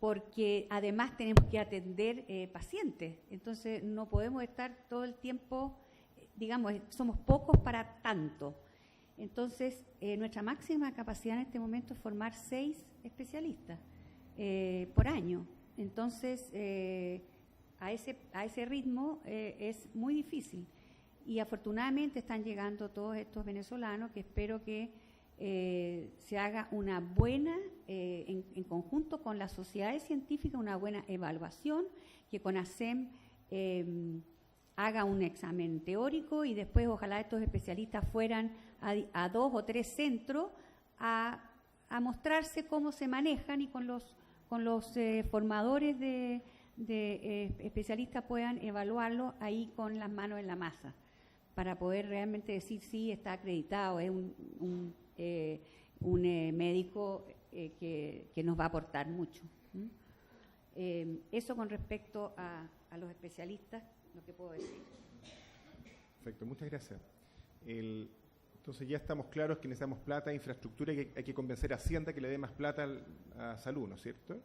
porque además tenemos que atender pacientes. Entonces no podemos estar todo el tiempo, digamos, somos pocos para tanto. Entonces nuestra máxima capacidad en este momento es formar 6 especialistas por año. Entonces a ese ritmo es muy difícil. Y afortunadamente están llegando todos estos venezolanos, que espero que se haga una buena, en conjunto con las sociedades científicas, una buena evaluación, que CONASEM haga un examen teórico y después ojalá estos especialistas fueran a 2 o 3 centros a mostrarse cómo se manejan, y con los formadores de especialistas puedan evaluarlo ahí con las manos en la masa, para poder realmente decir si está acreditado, es un médico que nos va a aportar mucho. Eso con respecto a los especialistas, lo que puedo decir. Perfecto, muchas gracias. Entonces ya estamos claros que necesitamos plata, infraestructura, y que hay que convencer a Hacienda que le dé más plata a salud, ¿no es cierto?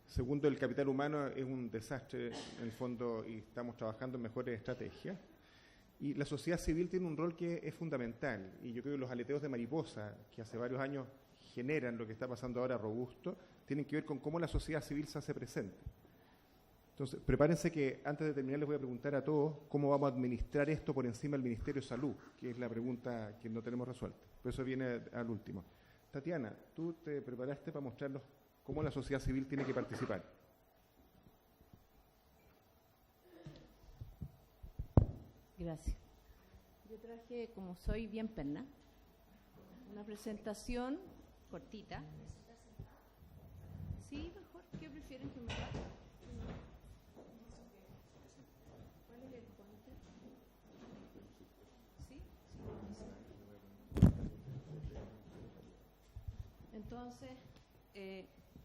Segundo, el capital humano es un desastre en el fondo y estamos trabajando en mejores estrategias. Y la sociedad civil tiene un rol que es fundamental, y yo creo que los aleteos de mariposa, que hace varios años generan lo que está pasando ahora robusto, tienen que ver con cómo la sociedad civil se hace presente. Entonces, prepárense que antes de terminar les voy a preguntar a todos cómo vamos a administrar esto por encima del Ministerio de Salud, que es la pregunta que no tenemos resuelta. Por eso viene al último. Tatiana, tú te preparaste para mostrarnos cómo la sociedad civil tiene que participar. Gracias. Yo traje, como soy bien perna, una presentación cortita. Sí, mejor. ¿Qué prefieren que me haga? ¿Cuál es el pointer? ¿Sí? Entonces,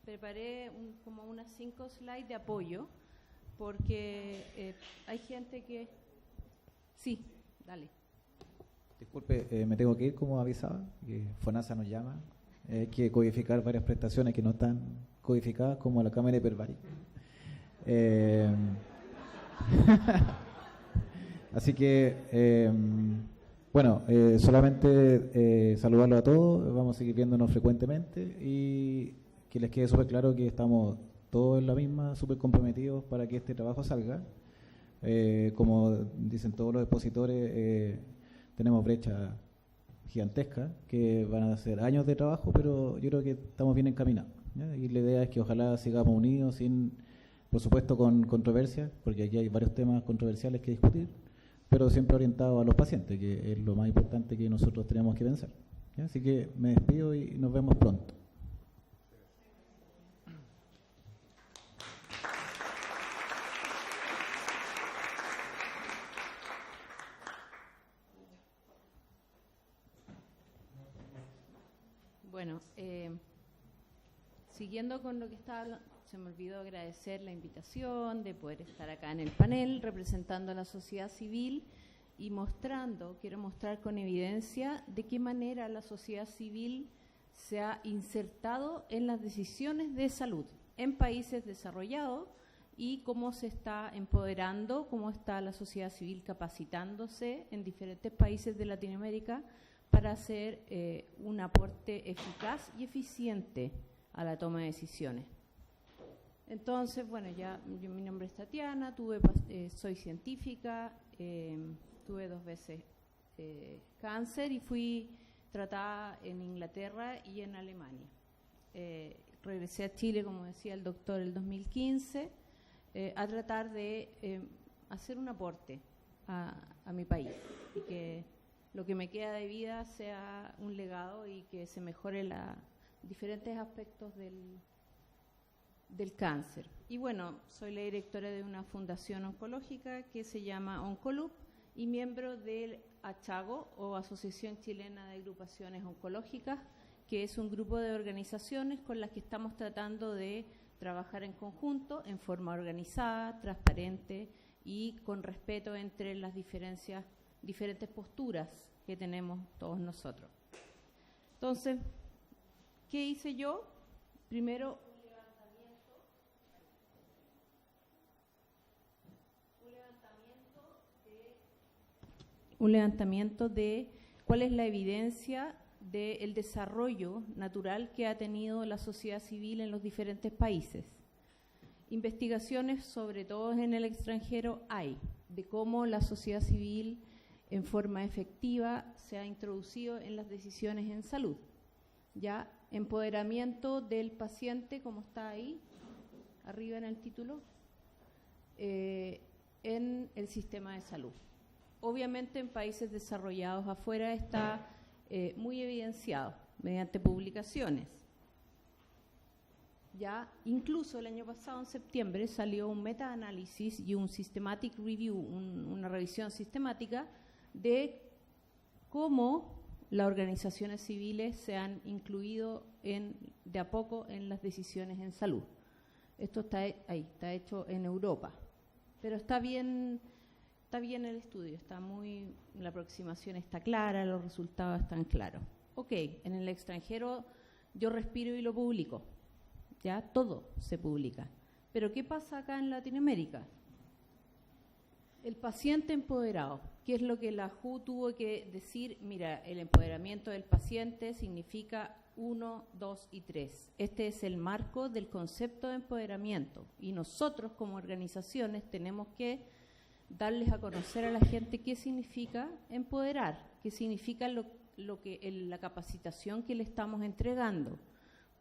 preparé como unas 5 slides de apoyo, porque hay gente que... Sí, dale. Disculpe, me tengo que ir, como avisaba, que FONASA nos llama. Hay que codificar varias prestaciones que no están codificadas, como la cámara hiperbárica. Así que, bueno, solamente saludarlos a todos. Vamos a seguir viéndonos frecuentemente y que les quede súper claro que estamos todos en la misma, súper comprometidos para que este trabajo salga. Como dicen todos los expositores, tenemos brechas gigantescas que van a ser años de trabajo, pero yo creo que estamos bien encaminados, ¿ya? Y la idea es que ojalá sigamos unidos, sin, por supuesto, con controversias, porque aquí hay varios temas controversiales que discutir, pero siempre orientados a los pacientes, que es lo más importante que nosotros tenemos que pensar, ¿ya? Así que me despido y nos vemos pronto. Bueno, siguiendo con lo que estaba hablando, se me olvidó agradecer la invitación de poder estar acá en el panel representando a la sociedad civil y quiero mostrar con evidencia de qué manera la sociedad civil se ha insertado en las decisiones de salud en países desarrollados y cómo se está empoderando, cómo está la sociedad civil capacitándose en diferentes países de Latinoamérica para hacer un aporte eficaz y eficiente a la toma de decisiones. Entonces, bueno, mi nombre es Tatiana, soy científica, tuve 2 veces cáncer y fui tratada en Inglaterra y en Alemania. Regresé a Chile, como decía el doctor, el 2015, a tratar de hacer un aporte a mi país y que lo que me queda de vida sea un legado y que se mejore diferentes aspectos del cáncer. Y bueno, soy la directora de una fundación oncológica que se llama Oncoloop y miembro de ACHAGO, o Asociación Chilena de Agrupaciones Oncológicas, que es un grupo de organizaciones con las que estamos tratando de trabajar en conjunto, en forma organizada, transparente y con respeto entre las diferentes posturas que tenemos todos nosotros. Entonces, ¿qué hice yo? Primero, un levantamiento de cuál es la evidencia del desarrollo natural que ha tenido la sociedad civil en los diferentes países. Investigaciones, sobre todo en el extranjero, hay, de cómo la sociedad civil en forma efectiva se ha introducido en las decisiones en salud. Ya, empoderamiento del paciente, como está ahí, arriba en el título, en el sistema de salud. Obviamente en países desarrollados afuera está muy evidenciado mediante publicaciones. Ya, incluso el año pasado, en septiembre, salió un meta-análisis y un systematic review, una revisión sistemática de cómo las organizaciones civiles se han incluido de a poco en las decisiones en salud. Esto está ahí, está hecho en Europa, pero está bien el estudio, la aproximación está clara, los resultados están claros. Ok, en el extranjero yo respiro y lo publico, ya todo se publica. Pero ¿qué pasa acá en Latinoamérica? El paciente empoderado, ¿qué es lo que la WHO tuvo que decir? Mira, el empoderamiento del paciente significa 1, 2 y 3. Este es el marco del concepto de empoderamiento y nosotros como organizaciones tenemos que darles a conocer a la gente qué significa empoderar, qué significa la capacitación que le estamos entregando,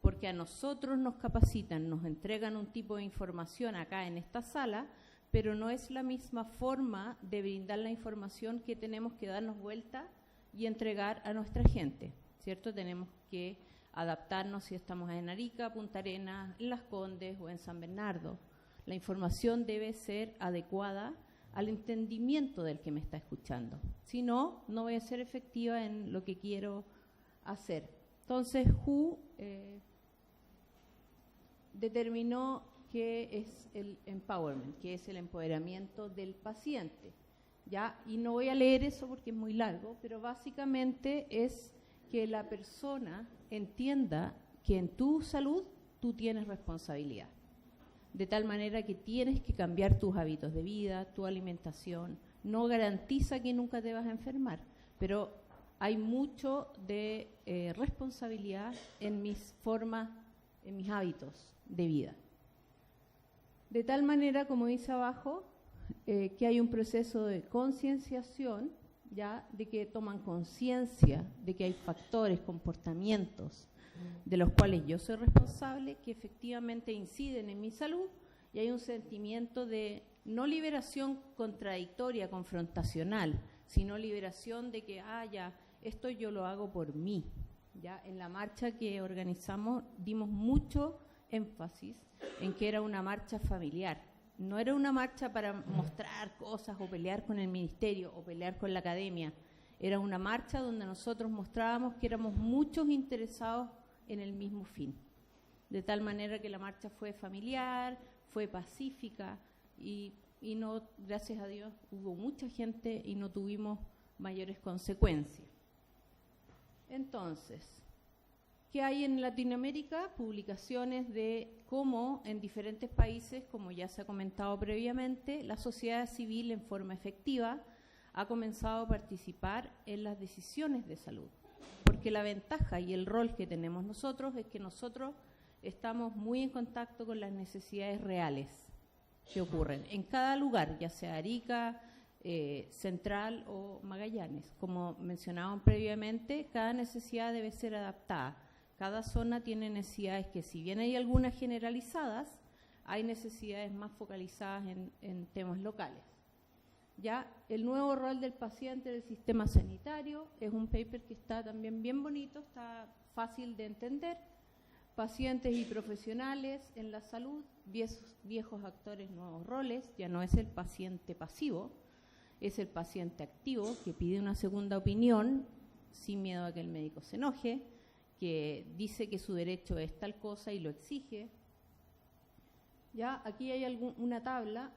porque a nosotros nos capacitan, nos entregan un tipo de información acá en esta sala, pero no es la misma forma de brindar la información que tenemos que darnos vuelta y entregar a nuestra gente, ¿cierto? Tenemos que adaptarnos si estamos en Arica, Punta Arenas, en Las Condes o en San Bernardo. La información debe ser adecuada al entendimiento del que me está escuchando. Si no, no voy a ser efectiva en lo que quiero hacer. Entonces, WHO determinó qué es el empowerment, qué es el empoderamiento del paciente. ¿Ya? Y no voy a leer eso porque es muy largo, pero básicamente es que la persona entienda que en tu salud tú tienes responsabilidad. De tal manera que tienes que cambiar tus hábitos de vida, tu alimentación. No garantiza que nunca te vas a enfermar, pero hay mucho de responsabilidad en mis formas, en mis hábitos de vida. De tal manera, como dice abajo, que hay un proceso de concienciación, ya, de que toman conciencia de que hay factores, comportamientos, de los cuales yo soy responsable, que efectivamente inciden en mi salud, y hay un sentimiento de no liberación contradictoria, confrontacional, sino liberación de que, ya, esto yo lo hago por mí. Ya, en la marcha que organizamos dimos mucho énfasis en que era una marcha familiar. No era una marcha para mostrar cosas o pelear con el ministerio o pelear con la academia. Era una marcha donde nosotros mostrábamos que éramos muchos interesados en el mismo fin. De tal manera que la marcha fue familiar, fue pacífica y no, gracias a Dios, hubo mucha gente y no tuvimos mayores consecuencias. Entonces, ¿qué hay en Latinoamérica? Publicaciones de cómo en diferentes países, como ya se ha comentado previamente, la sociedad civil en forma efectiva ha comenzado a participar en las decisiones de salud. Porque la ventaja y el rol que tenemos nosotros es que nosotros estamos muy en contacto con las necesidades reales que ocurren en cada lugar, ya sea Arica, Central o Magallanes. Como mencionaban previamente, cada necesidad debe ser adaptada. Cada zona tiene necesidades que, si bien hay algunas generalizadas, hay necesidades más focalizadas en temas locales. Ya, el nuevo rol del paciente del sistema sanitario es un paper que está también bien bonito, está fácil de entender. Pacientes y profesionales en la salud, viejos actores, nuevos roles, ya no es el paciente pasivo. es el paciente activo, que pide una segunda opinión sin miedo a que el médico se enoje, que dice que su derecho es tal cosa y lo exige. Ya aquí hay una tabla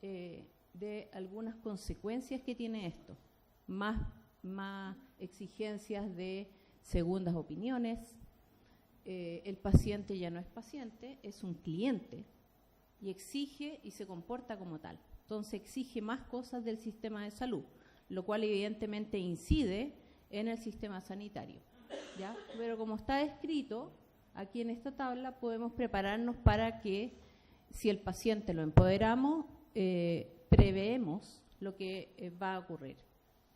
de algunas consecuencias que tiene esto. Más exigencias de segundas opiniones. El paciente ya no es paciente, es un cliente y exige y se comporta como tal. Entonces exige más cosas del sistema de salud, lo cual evidentemente incide en el sistema sanitario, ¿ya? Pero como está escrito aquí en esta tabla, podemos prepararnos para que, si el paciente lo empoderamos, preveemos lo que va a ocurrir,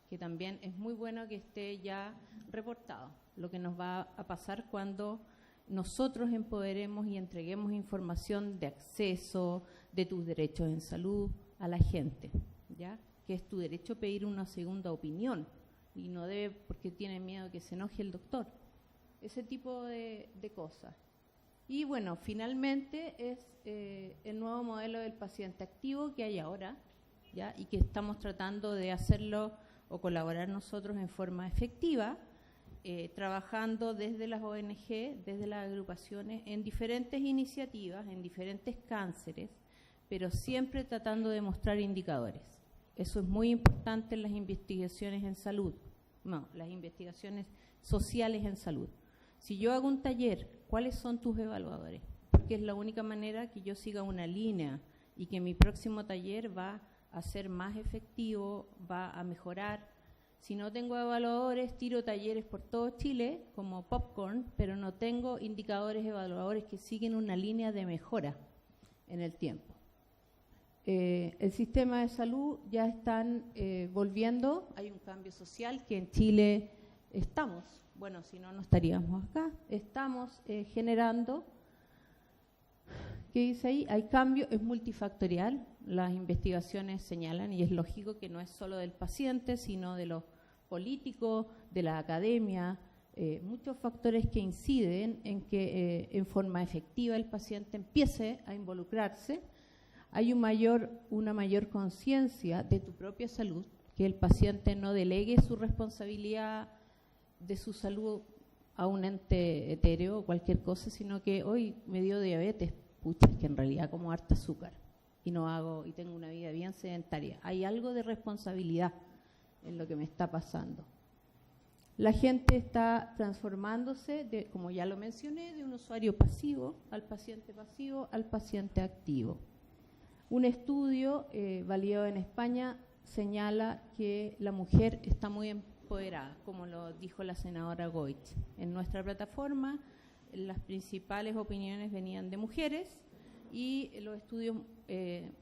que también es muy bueno que esté ya reportado, lo que nos va a pasar cuando nosotros empoderemos y entreguemos información de acceso, de tus derechos en salud a la gente, ¿ya? Que es tu derecho pedir una segunda opinión y no debe porque tiene miedo que se enoje el doctor. Ese tipo de cosas. Y bueno, finalmente es el nuevo modelo del paciente activo que hay ahora, ¿ya? Y que estamos tratando de hacerlo o colaborar nosotros en forma efectiva, trabajando desde las ONG, desde las agrupaciones, en diferentes iniciativas, en diferentes cánceres, pero siempre tratando de mostrar indicadores. Eso es muy importante en las investigaciones en salud, no, las investigaciones sociales en salud. Si yo hago un taller, ¿cuáles son tus evaluadores? Porque es la única manera que yo siga una línea y que mi próximo taller va a ser más efectivo, va a mejorar. Si no tengo evaluadores, tiro talleres por todo Chile como popcorn, pero no tengo indicadores evaluadores que siguen una línea de mejora en el tiempo. El sistema de salud ya están volviendo, hay un cambio social que en Chile estamos, bueno, si no, no estaríamos acá, estamos generando, ¿qué dice ahí? Hay cambio, es multifactorial, las investigaciones señalan, y es lógico que no es solo del paciente, sino de los políticos, de la academia, muchos factores que inciden en que en forma efectiva el paciente empiece a involucrarse. Hay una mayor conciencia de tu propia salud, que el paciente no delegue su responsabilidad de su salud a un ente etéreo o cualquier cosa, sino que hoy me dio diabetes, pucha, es que en realidad como harta azúcar y tengo una vida bien sedentaria. Hay algo de responsabilidad en lo que me está pasando. La gente está transformándose, como ya lo mencioné, de un usuario pasivo al paciente activo. Un estudio validado en España señala que la mujer está muy empoderada, como lo dijo la senadora Goich. En nuestra plataforma, las principales opiniones venían de mujeres y los estudios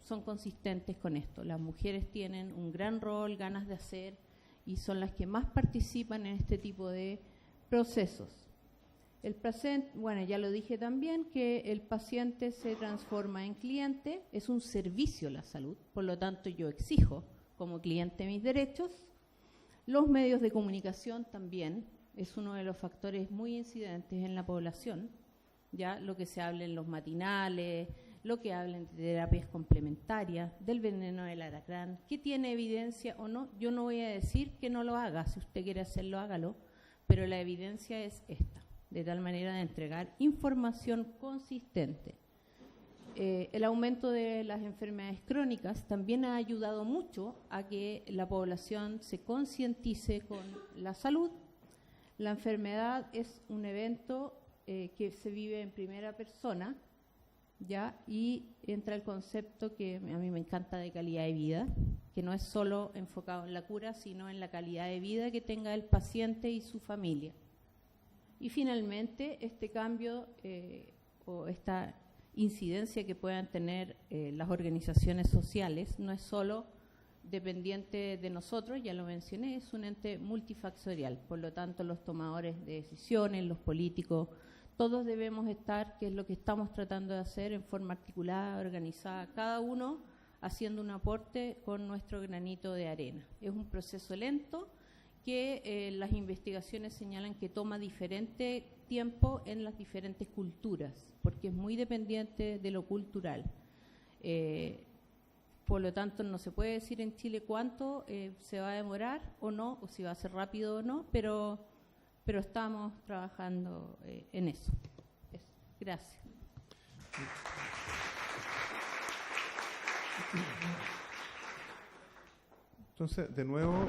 son consistentes con esto. Las mujeres tienen un gran rol, ganas de hacer, y son las que más participan en este tipo de procesos. El paciente, bueno, ya lo dije también, que el paciente se transforma en cliente, es un servicio la salud, por lo tanto yo exijo como cliente mis derechos. Los medios de comunicación también es uno de los factores muy incidentes en la población, ya lo que se habla en los matinales, lo que hablan de terapias complementarias, del veneno del alacrán, que tiene evidencia o no. Yo no voy a decir que no lo haga, si usted quiere hacerlo, hágalo, pero la evidencia es esta, de tal manera de entregar información consistente. El aumento de las enfermedades crónicas también ha ayudado mucho a que la población se concientice con la salud. La enfermedad es un evento que se vive en primera persona, ¿ya? Y entra el concepto que a mí me encanta de calidad de vida, que no es solo enfocado en la cura, sino en la calidad de vida que tenga el paciente y su familia. Y finalmente, este cambio o esta incidencia que puedan tener las organizaciones sociales no es solo dependiente de nosotros, ya lo mencioné, es un ente multifactorial. Por lo tanto, los tomadores de decisiones, los políticos, todos debemos estar, que es lo que estamos tratando de hacer en forma articulada, organizada, cada uno haciendo un aporte con nuestro granito de arena. Es un proceso lento que las investigaciones señalan que toma diferente tiempo en las diferentes culturas, porque es muy dependiente de lo cultural. Por lo tanto, no se puede decir en Chile cuánto se va a demorar o no, o si va a ser rápido o no, pero estamos trabajando en eso. Gracias. Entonces, de nuevo,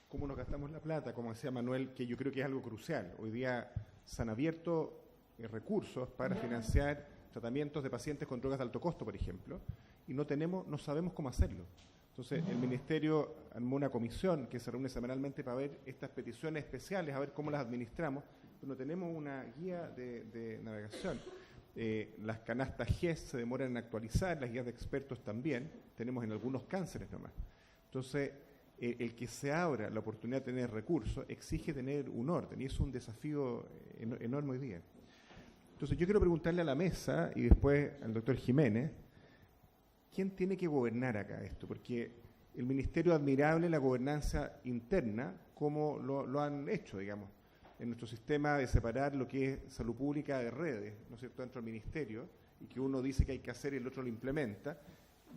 cómo nos gastamos la plata, como decía Manuel, que yo creo que es algo crucial. Hoy día se han abierto recursos para financiar tratamientos de pacientes con drogas de alto costo, por ejemplo, y no sabemos cómo hacerlo. Entonces, el Ministerio armó una comisión que se reúne semanalmente para ver estas peticiones especiales, a ver cómo las administramos, pero no tenemos una guía de navegación. Las canastas GES se demoran en actualizar, las guías de expertos también, tenemos en algunos cánceres nomás. Entonces, el que se abra la oportunidad de tener recursos exige tener un orden, y es un desafío enorme hoy día. Entonces, yo quiero preguntarle a la mesa y después al doctor Jiménez, ¿quién tiene que gobernar acá esto? Porque el Ministerio admirable la gobernanza interna, como lo han hecho, digamos, en nuestro sistema de separar lo que es salud pública de redes, ¿no es cierto?, dentro del Ministerio, y que uno dice que hay que hacer y el otro lo implementa,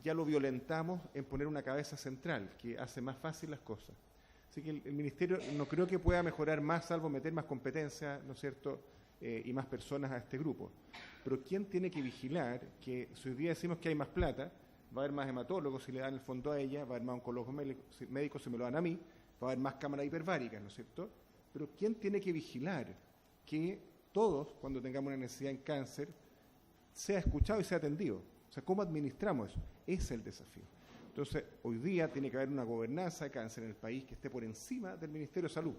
ya lo violentamos en poner una cabeza central, que hace más fácil las cosas. Así que el Ministerio no creo que pueda mejorar más, salvo meter más competencia, ¿no es cierto?, y más personas a este grupo. Pero ¿quién tiene que vigilar que si hoy día decimos que hay más plata, va a haber más hematólogos si le dan el fondo a ella, va a haber más oncólogos médicos si me lo dan a mí, va a haber más cámaras hiperbáricas, ¿no es cierto? Pero ¿quién tiene que vigilar que todos, cuando tengamos una necesidad en cáncer, sea escuchado y sea atendido? O sea, ¿cómo administramos eso? Ese es el desafío. Entonces, hoy día tiene que haber una gobernanza de cáncer en el país que esté por encima del Ministerio de Salud.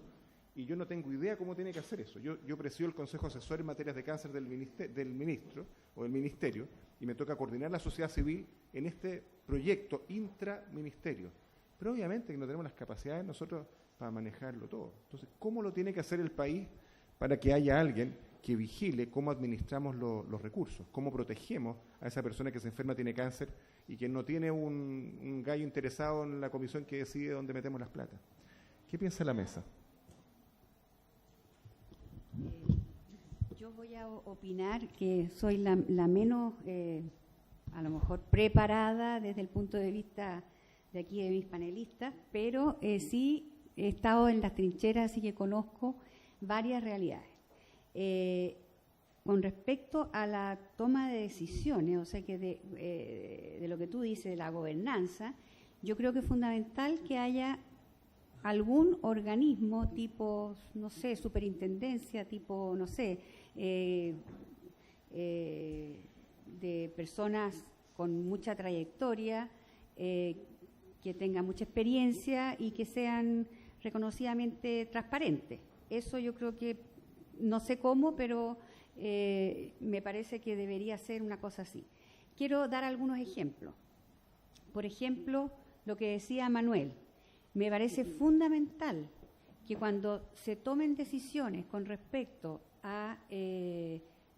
Y yo no tengo idea cómo tiene que hacer eso. Yo presido el Consejo Asesor en materias de cáncer del ministro o del Ministerio, y me toca coordinar la sociedad civil en este proyecto intraministerio. Pero obviamente que no tenemos las capacidades nosotros para manejarlo todo. Entonces, ¿cómo lo tiene que hacer el país para que haya alguien que vigile cómo administramos los recursos? ¿Cómo protegemos a esa persona que se enferma, tiene cáncer y que no tiene un gallo interesado en la comisión que decide dónde metemos las plata? ¿Qué piensa la mesa? Yo voy a opinar que soy la menos, a lo mejor, preparada desde el punto de vista de aquí de mis panelistas, pero sí he estado en las trincheras, así que conozco varias realidades. Con respecto a la toma de decisiones, o sea que de lo que tú dices, de la gobernanza, yo creo que es fundamental que haya algún organismo tipo, no sé, superintendencia, tipo, no sé, de personas con mucha trayectoria, que tengan mucha experiencia y que sean reconocidamente transparentes. Eso yo creo que, no sé cómo, pero me parece que debería ser una cosa así. Quiero dar algunos ejemplos. Por ejemplo, lo que decía Manuel. Me parece fundamental que cuando se tomen decisiones con respecto a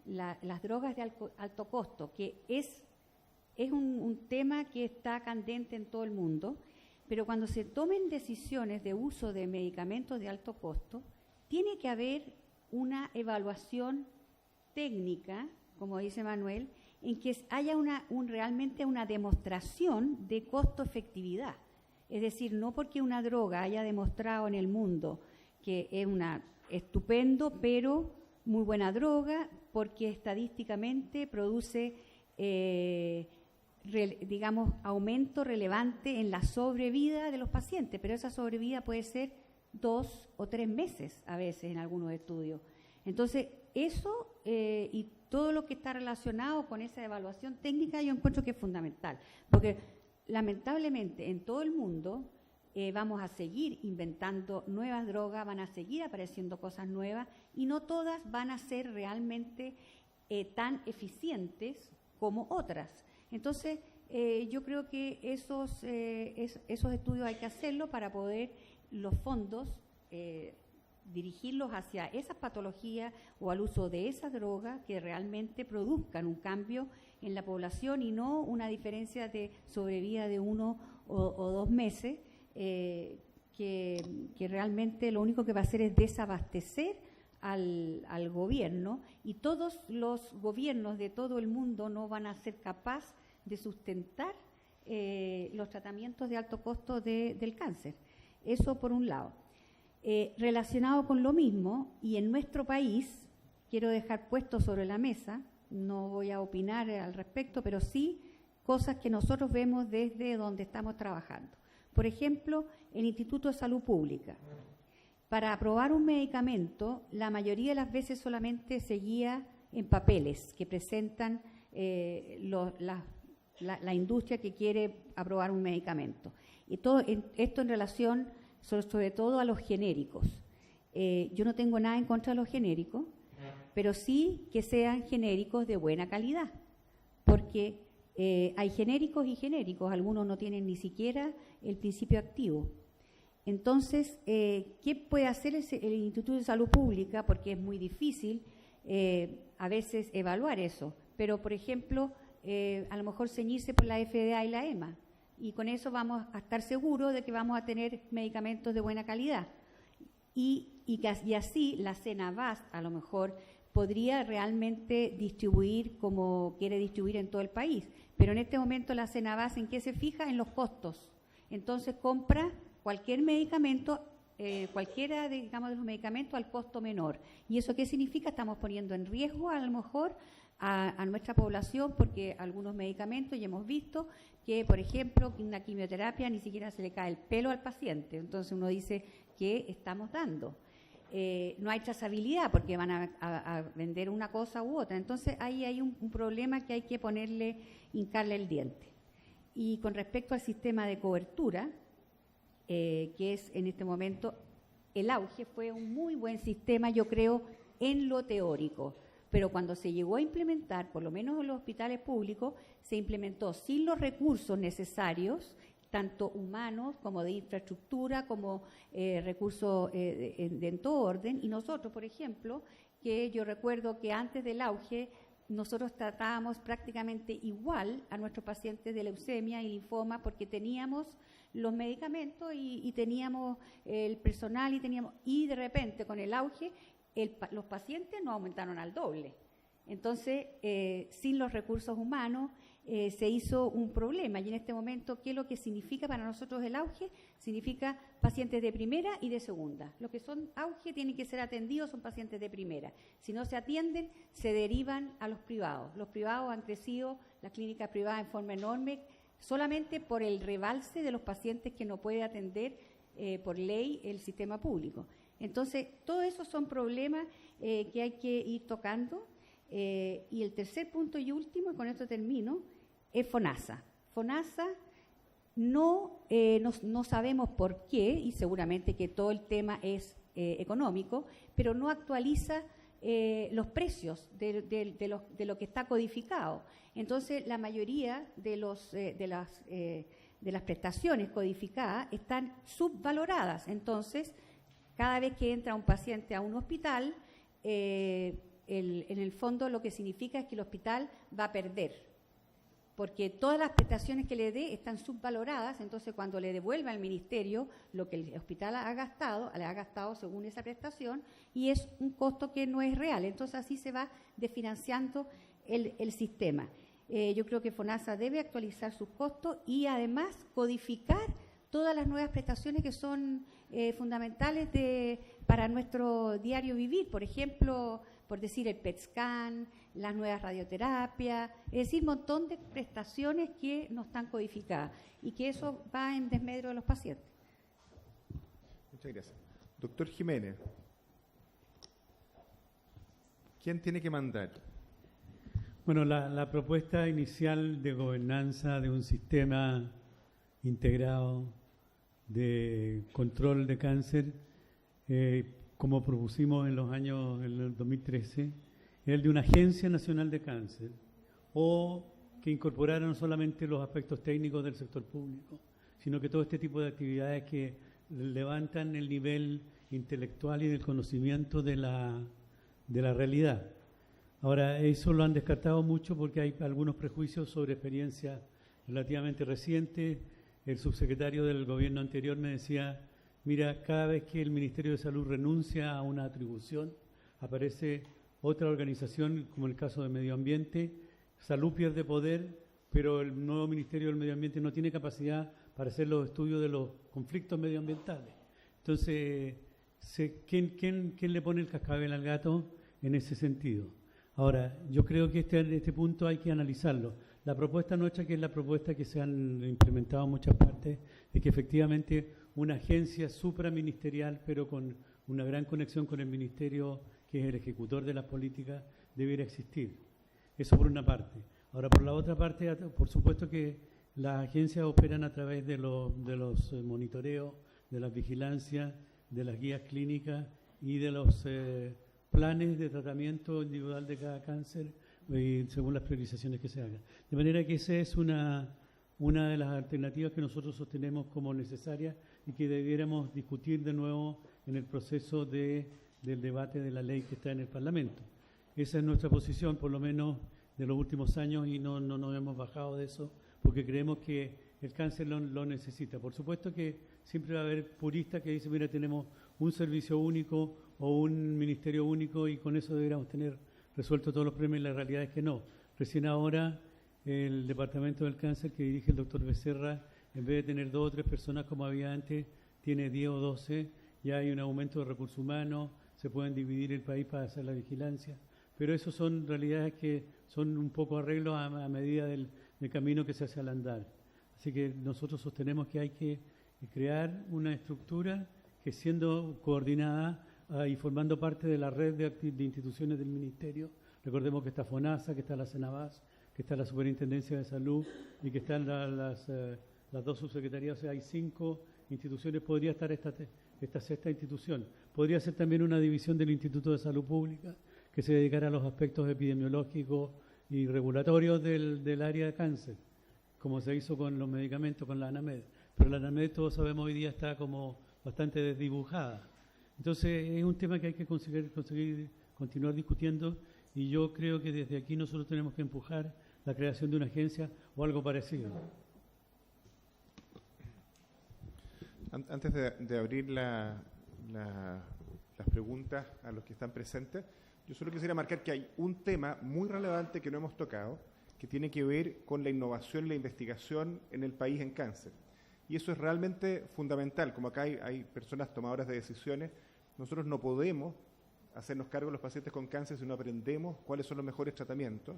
las drogas de alto costo, que es un tema que está candente en todo el mundo, pero cuando se tomen decisiones de uso de medicamentos de alto costo, tiene que haber una evaluación técnica, como dice Manuel, en que haya realmente una demostración de costo-efectividad. Es decir, no porque una droga haya demostrado en el mundo que es una estupendo, pero muy buena droga, porque estadísticamente produce, digamos, aumento relevante en la sobrevida de los pacientes, pero esa sobrevida puede ser 2 o 3 meses a veces en algunos estudios. Entonces, eso y todo lo que está relacionado con esa evaluación técnica yo encuentro que es fundamental, porque lamentablemente en todo el mundo vamos a seguir inventando nuevas drogas, van a seguir apareciendo cosas nuevas y no todas van a ser realmente tan eficientes como otras. Entonces, yo creo que esos estudios hay que hacerlo para poder los fondos dirigirlos hacia esas patologías o al uso de esas drogas que realmente produzcan un cambio en la población y no una diferencia de sobrevida de 1 o 2 meses, que realmente lo único que va a hacer es desabastecer al gobierno, y todos los gobiernos de todo el mundo no van a ser capaces de sustentar los tratamientos de alto costo del cáncer. Eso por un lado. Relacionado con lo mismo, y en nuestro país, quiero dejar puesto sobre la mesa, no voy a opinar al respecto, pero sí cosas que nosotros vemos desde donde estamos trabajando. Por ejemplo, el Instituto de Salud Pública. Para aprobar un medicamento, la mayoría de las veces solamente se guía en papeles que presentan la industria que quiere aprobar un medicamento. Y todo esto en relación sobre todo a los genéricos. Yo no tengo nada en contra de los genéricos, pero sí que sean genéricos de buena calidad, porque hay genéricos y genéricos, algunos no tienen ni siquiera el principio activo. Entonces, ¿qué puede hacer el Instituto de Salud Pública? Porque es muy difícil a veces evaluar eso, pero por ejemplo, a lo mejor ceñirse por la FDA y la EMA, y con eso vamos a estar seguros de que vamos a tener medicamentos de buena calidad. Y así la Cenabast a lo mejor podría realmente distribuir como quiere distribuir en todo el país, pero en este momento la Cenabast, ¿en qué se fija? En los costos. Entonces compra cualquier medicamento, cualquiera de los medicamentos al costo menor. ¿Y eso qué significa? Estamos poniendo en riesgo a lo mejor a nuestra población, porque algunos medicamentos ya hemos visto que, por ejemplo, una quimioterapia ni siquiera se le cae el pelo al paciente. Entonces uno dice, ¿qué estamos dando? No hay trazabilidad porque van a vender una cosa u otra. Entonces ahí hay un problema que hay que hincarle el diente. Y con respecto al sistema de cobertura, que es en este momento el auge, fue un muy buen sistema, yo creo, en lo teórico. Pero cuando se llegó a implementar, por lo menos en los hospitales públicos, se implementó sin los recursos necesarios, tanto humanos como de infraestructura, como recursos en todo orden. Y nosotros, por ejemplo, que yo recuerdo que antes del auge, nosotros tratábamos prácticamente igual a nuestros pacientes de leucemia y linfoma, porque teníamos los medicamentos y teníamos el personal y de repente con el auge los pacientes no aumentaron al doble. Entonces, sin los recursos humanos se hizo un problema. Y en este momento, ¿qué es lo que significa para nosotros el auge? Significa pacientes de primera y de segunda. Los que son auge tienen que ser atendidos, son pacientes de primera. Si no se atienden, se derivan a los privados. Los privados han crecido, las clínicas privadas en forma enorme, solamente por el rebalse de los pacientes que no puede atender por ley el sistema público. Entonces, todo eso son problemas que hay que ir tocando. Y el tercer punto y último, y con esto termino, es FONASA. FONASA no sabemos por qué, y seguramente que todo el tema es económico, pero no actualiza los precios de lo que está codificado. Entonces, la mayoría de las prestaciones codificadas están subvaloradas. Entonces, cada vez que entra un paciente a un hospital, en el fondo lo que significa es que el hospital va a perder, porque todas las prestaciones que le dé están subvaloradas. Entonces cuando le devuelve al ministerio lo que el hospital le ha gastado según esa prestación, y es un costo que no es real. Entonces así se va desfinanciando el sistema. Yo creo que FONASA debe actualizar sus costos y además codificar todas las nuevas prestaciones que son fundamentales para nuestro diario vivir. Por ejemplo, por decir el PET scan, las nuevas radioterapias, es decir, un montón de prestaciones que no están codificadas y que eso va en desmedro de los pacientes. Muchas gracias. Doctor Jiménez, ¿quién tiene que mandar? Bueno, la propuesta inicial de gobernanza de un sistema integrado de control de cáncer, como propusimos en el 2013, era el de una agencia nacional de cáncer, o que incorporara no solamente los aspectos técnicos del sector público, sino que todo este tipo de actividades que levantan el nivel intelectual y del conocimiento de la realidad. Ahora, eso lo han descartado mucho porque hay algunos prejuicios sobre experiencias relativamente recientes. El subsecretario del gobierno anterior me decía, mira, cada vez que el Ministerio de Salud renuncia a una atribución, aparece otra organización, como el caso de Medio Ambiente. Salud pierde poder, pero el nuevo Ministerio del Medio Ambiente no tiene capacidad para hacer los estudios de los conflictos medioambientales. Entonces, ¿quién le pone el cascabel al gato en ese sentido? Ahora, yo creo que este punto hay que analizarlo. La propuesta nuestra, que es la propuesta que se han implementado en muchas partes, es que efectivamente una agencia supraministerial, pero con una gran conexión con el Ministerio, que es el ejecutor de las políticas, debiera existir. Eso por una parte. Ahora, por la otra parte, por supuesto que las agencias operan a través de los monitoreos, de las vigilancias, de las guías clínicas y de los planes de tratamiento individual de cada cáncer, según las priorizaciones que se hagan. De manera que esa es una de las alternativas que nosotros sostenemos como necesaria y que debiéramos discutir de nuevo en el proceso del debate de la ley que está en el Parlamento. Esa es nuestra posición, por lo menos de los últimos años, y no nos hemos bajado de eso, porque creemos que el cáncer lo necesita. Por supuesto que siempre va a haber puristas que dicen, mira, tenemos un servicio único o un ministerio único y con eso deberíamos tener resuelto todos los problemas, y la realidad es que no. Recién ahora el Departamento del Cáncer que dirige el doctor Becerra, en vez de tener 2 o 3 personas como había antes, tiene 10 o 12, ya hay un aumento de recursos humanos, se pueden dividir el país para hacer la vigilancia, pero eso son realidades que son un poco arreglos a medida del camino que se hace al andar. Así que nosotros sostenemos que hay que crear una estructura que, siendo coordinada y formando parte de la red de instituciones del Ministerio, recordemos que está FONASA, que está la CENAVAS, que está la Superintendencia de Salud y que están las 2 subsecretarías, o sea, hay 5 instituciones, podría estar esta 6ª institución. Podría ser también una división del Instituto de Salud Pública que se dedicara a los aspectos epidemiológicos y regulatorios del área de cáncer, como se hizo con los medicamentos, con la ANAMED. Pero la ANAMED, todos sabemos, hoy día está como bastante desdibujada. Entonces, es un tema que hay que conseguir continuar discutiendo, y yo creo que desde aquí nosotros tenemos que empujar la creación de una agencia o algo parecido. Antes de abrir las preguntas a los que están presentes, yo solo quisiera marcar que hay un tema muy relevante que no hemos tocado, que tiene que ver con la innovación y la investigación en el país en cáncer. Y eso es realmente fundamental. Como acá hay personas tomadoras de decisiones, nosotros no podemos hacernos cargo de los pacientes con cáncer si no aprendemos cuáles son los mejores tratamientos.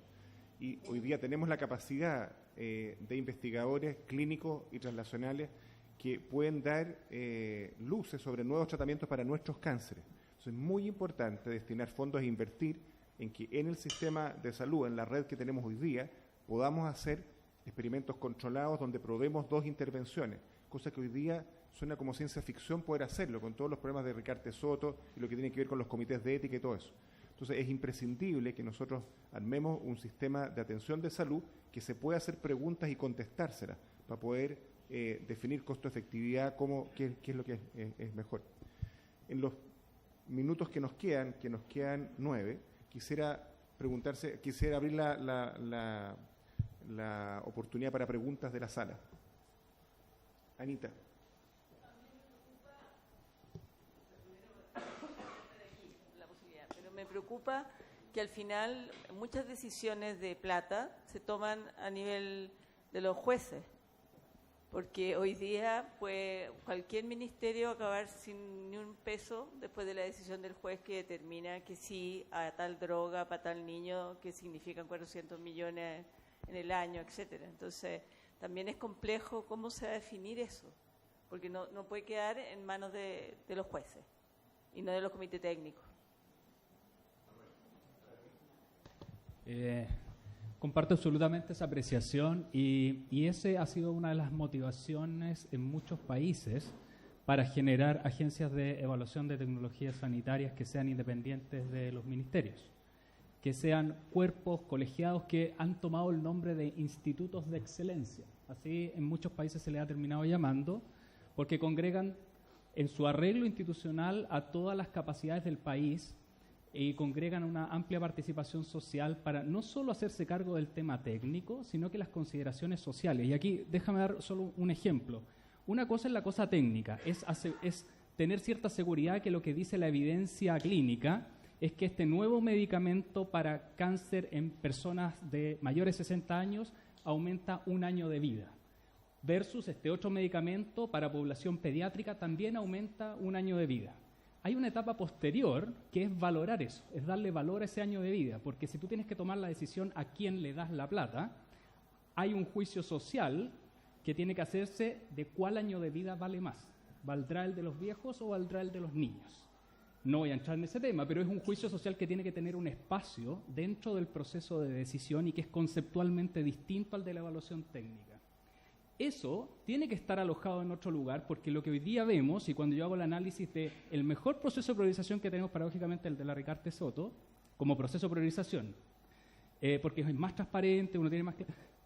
Y hoy día tenemos la capacidad de investigadores clínicos y translacionales que pueden dar luces sobre nuevos tratamientos para nuestros cánceres. Entonces es muy importante destinar fondos e invertir en que en el sistema de salud, en la red que tenemos hoy día, podamos hacer experimentos controlados donde probemos 2 intervenciones, cosa que hoy día suena como ciencia ficción poder hacerlo, con todos los problemas de Ricardo Soto y lo que tiene que ver con los comités de ética y todo eso. Entonces es imprescindible que nosotros armemos un sistema de atención de salud que se pueda hacer preguntas y contestárselas para poder definir costo-efectividad, qué es lo que es mejor. En los minutos que nos quedan 9, quisiera abrir la oportunidad para preguntas de la sala. Anita. Pero me preocupa que al final muchas decisiones de plata se toman a nivel de los jueces, porque hoy día pues cualquier ministerio acabar sin ni un peso después de la decisión del juez que determina que sí a tal droga para tal niño, que significan 400 millones en el año, etcétera. Entonces también es complejo cómo se va a definir eso, porque no puede quedar en manos de los jueces y no de los comités técnicos. Comparto absolutamente esa apreciación y ese ha sido una de las motivaciones en muchos países para generar agencias de evaluación de tecnologías sanitarias que sean independientes de los ministerios, que sean cuerpos colegiados que han tomado el nombre de institutos de excelencia. Así en muchos países se les ha terminado llamando, porque congregan en su arreglo institucional a todas las capacidades del país y congregan una amplia participación social para no solo hacerse cargo del tema técnico, sino que las consideraciones sociales. Y aquí déjame dar solo un ejemplo. Una cosa es la cosa técnica, es tener cierta seguridad que lo que dice la evidencia clínica es que este nuevo medicamento para cáncer en personas de mayores de 60 años aumenta 1 año de vida, versus este otro medicamento para población pediátrica también aumenta 1 año de vida. Hay una etapa posterior que es valorar eso, es darle valor a ese año de vida, porque si tú tienes que tomar la decisión a quién le das la plata, hay un juicio social que tiene que hacerse de cuál año de vida vale más. ¿Valdrá el de los viejos o valdrá el de los niños? No voy a entrar en ese tema, pero es un juicio social que tiene que tener un espacio dentro del proceso de decisión y que es conceptualmente distinto al de la evaluación técnica. Eso tiene que estar alojado en otro lugar, porque lo que hoy día vemos, y cuando yo hago el análisis de el mejor proceso de priorización que tenemos paradójicamente, el de la Ricarte Soto, como proceso de priorización, porque es más transparente, uno tiene más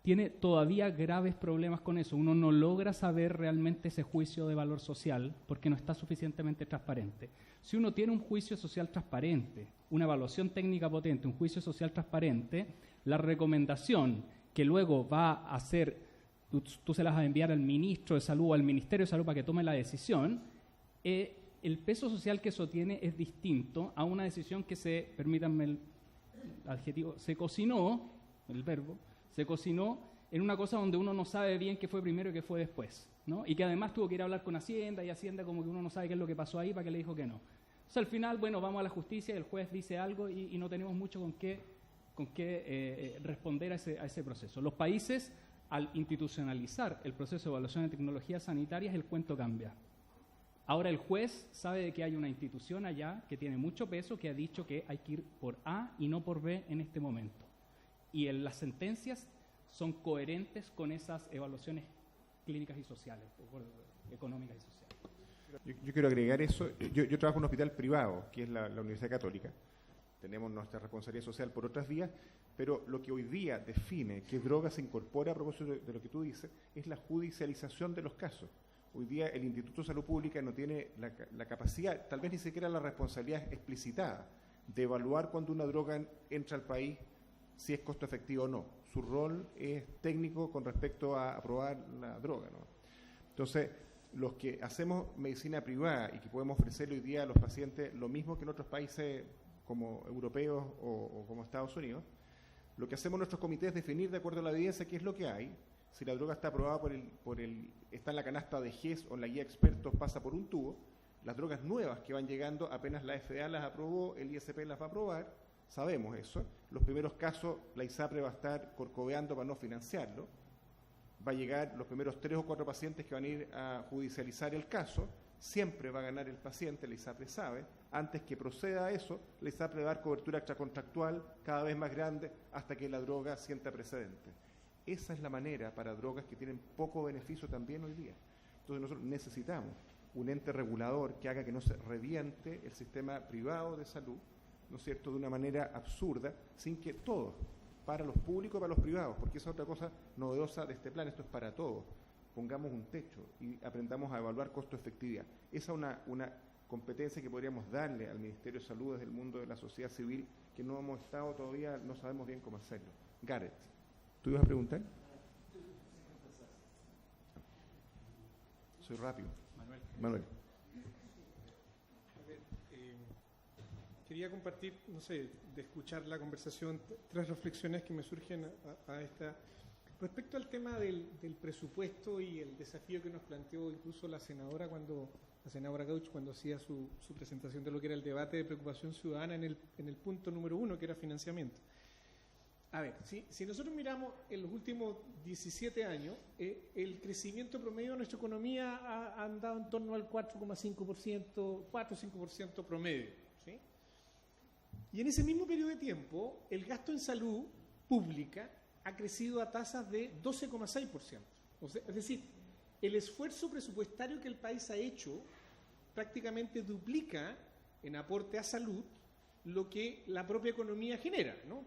tiene todavía graves problemas con eso. Uno no logra saber realmente ese juicio de valor social porque no está suficientemente transparente. Si uno tiene un juicio social transparente, una evaluación técnica potente, un juicio social transparente, la recomendación que luego va a hacer, tú se las vas a enviar al ministro de Salud o al Ministerio de Salud para que tome la decisión, el peso social que eso tiene es distinto a una decisión que se, permítanme el adjetivo, se cocinó, el verbo, se cocinó en una cosa donde uno no sabe bien qué fue primero y qué fue después, ¿no? Y que además tuvo que ir a hablar con Hacienda, y Hacienda como que uno no sabe qué es lo que pasó ahí para que le dijo que no. O sea, al final, bueno, vamos a la justicia y el juez dice algo y no tenemos mucho con qué responder a ese proceso. Los países, al institucionalizar el proceso de evaluación de tecnologías sanitarias, el cuento cambia. Ahora el juez sabe de que hay una institución allá que tiene mucho peso, que ha dicho que hay que ir por A y no por B en este momento. Y las sentencias son coherentes con esas evaluaciones clínicas y sociales, económicas y sociales. Yo quiero agregar eso. Yo trabajo en un hospital privado, que es la Universidad Católica. Tenemos nuestra responsabilidad social por otras vías, pero lo que hoy día define qué droga se incorpora, a propósito de lo que tú dices, es la judicialización de los casos. Hoy día el Instituto de Salud Pública no tiene la capacidad, tal vez ni siquiera la responsabilidad explicitada, de evaluar cuando una droga entra al país, si es costo efectivo o no. Su rol es técnico con respecto a aprobar la droga, ¿no? Entonces, los que hacemos medicina privada y que podemos ofrecerle hoy día a los pacientes lo mismo que en otros países como europeos o como Estados Unidos, lo que hacemos en nuestros comités es definir de acuerdo a la evidencia qué es lo que hay. Si la droga está aprobada está en la canasta de GES o en la guía de expertos, pasa por un tubo. Las drogas nuevas que van llegando, apenas la FDA las aprobó, el ISP las va a aprobar. Sabemos eso. Los primeros casos, la ISAPRE va a estar corcoveando para no financiarlo. Va a llegar los primeros 3 o 4 pacientes que van a ir a judicializar el caso. Siempre va a ganar el paciente, la ISAPRE sabe. Antes que proceda a eso, la ISAPRE va a dar cobertura extracontractual cada vez más grande hasta que la droga sienta precedente. Esa es la manera para drogas que tienen poco beneficio también hoy día. Entonces nosotros necesitamos un ente regulador que haga que no se reviente el sistema privado de salud, ¿no es cierto?, de una manera absurda, sin que todos, para los públicos y para los privados, porque esa es otra cosa novedosa de este plan, esto es para todos, pongamos un techo y aprendamos a evaluar costo-efectividad. Esa es una competencia que podríamos darle al Ministerio de Salud desde el mundo de la sociedad civil, que no hemos estado todavía, no sabemos bien cómo hacerlo. Gareth, ¿tú ibas a preguntar? Soy rápido. Manuel. Quería compartir, no sé, de escuchar la conversación, 3 reflexiones que me surgen a esta. Respecto al tema del presupuesto y el desafío que nos planteó incluso la senadora Gauch cuando hacía su presentación de lo que era el debate de preocupación ciudadana en el punto número 1, que era financiamiento. A ver, si nosotros miramos en los últimos 17 años, el crecimiento promedio de nuestra economía ha andado en torno al 4,5%, 4-5% promedio, ¿sí? Y en ese mismo periodo de tiempo, el gasto en salud pública ha crecido a tasas de 12,6%. O sea, es decir, el esfuerzo presupuestario que el país ha hecho prácticamente duplica en aporte a salud lo que la propia economía genera, ¿no?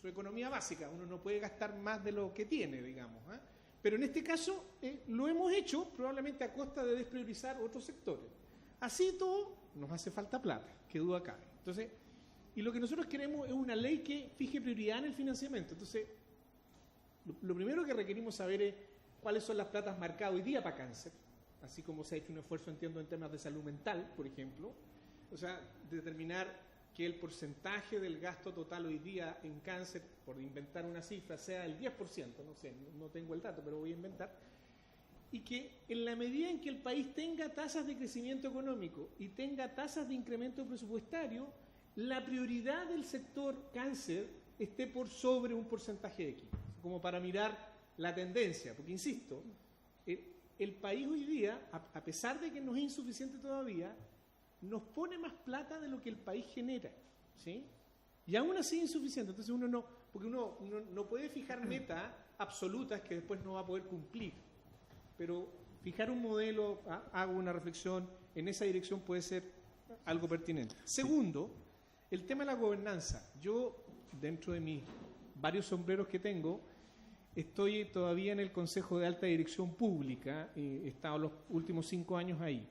Su economía básica, uno no puede gastar más de lo que tiene, digamos, ¿eh? Pero en este caso lo hemos hecho probablemente a costa de despriorizar otros sectores. Así todo, nos hace falta plata, qué duda cabe. Entonces, y lo que nosotros queremos es una ley que fije prioridad en el financiamiento. Entonces, lo primero que requerimos saber es cuáles son las platas marcadas hoy día para cáncer, así como se ha hecho un esfuerzo, entiendo, en temas de salud mental, por ejemplo. O sea, determinar que el porcentaje del gasto total hoy día en cáncer, por inventar una cifra, sea el 10%, no sé, no tengo el dato, pero voy a inventar, y que en la medida en que el país tenga tasas de crecimiento económico y tenga tasas de incremento presupuestario, la prioridad del sector cáncer esté por sobre un porcentaje X, como para mirar la tendencia, porque insisto, el país hoy día, a pesar de que no es insuficiente todavía, nos pone más plata de lo que el país genera, ¿sí? Y aún así insuficiente. Entonces uno no puede fijar metas absolutas que después no va a poder cumplir. Pero fijar un modelo, hago una reflexión, en esa dirección puede ser algo pertinente. Segundo, el tema de la gobernanza. Yo, dentro de mis varios sombreros que tengo, estoy todavía en el Consejo de Alta Dirección Pública, he estado los últimos 5 años ahí.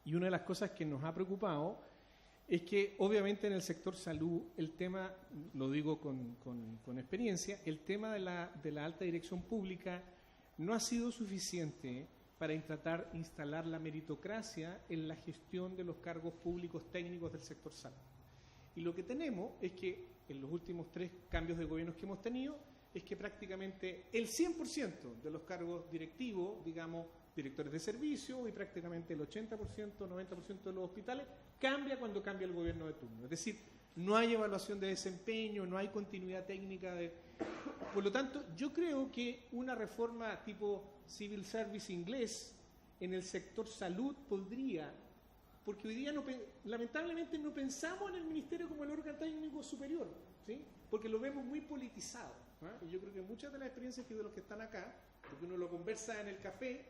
Y una de las cosas que nos ha preocupado es que obviamente en el sector salud el tema, lo digo con experiencia, el tema de la alta dirección pública no ha sido suficiente para intentar instalar la meritocracia en la gestión de los cargos públicos técnicos del sector salud. Y lo que tenemos es que en los últimos 3 cambios de gobiernos que hemos tenido es que prácticamente el 100% de los cargos directivos, digamos, directores de servicio y prácticamente el 80%, 90% de los hospitales cambia cuando cambia el gobierno de turno. Es decir, no hay evaluación de desempeño, no hay continuidad técnica. Por lo tanto, yo creo que una reforma tipo Civil Service inglés en el sector salud podría, porque hoy día lamentablemente no pensamos en el ministerio como el órgano técnico superior, ¿sí? Porque lo vemos muy politizado, ¿no? Y yo creo que muchas de las experiencias que de los que están acá, porque uno lo conversa en el café,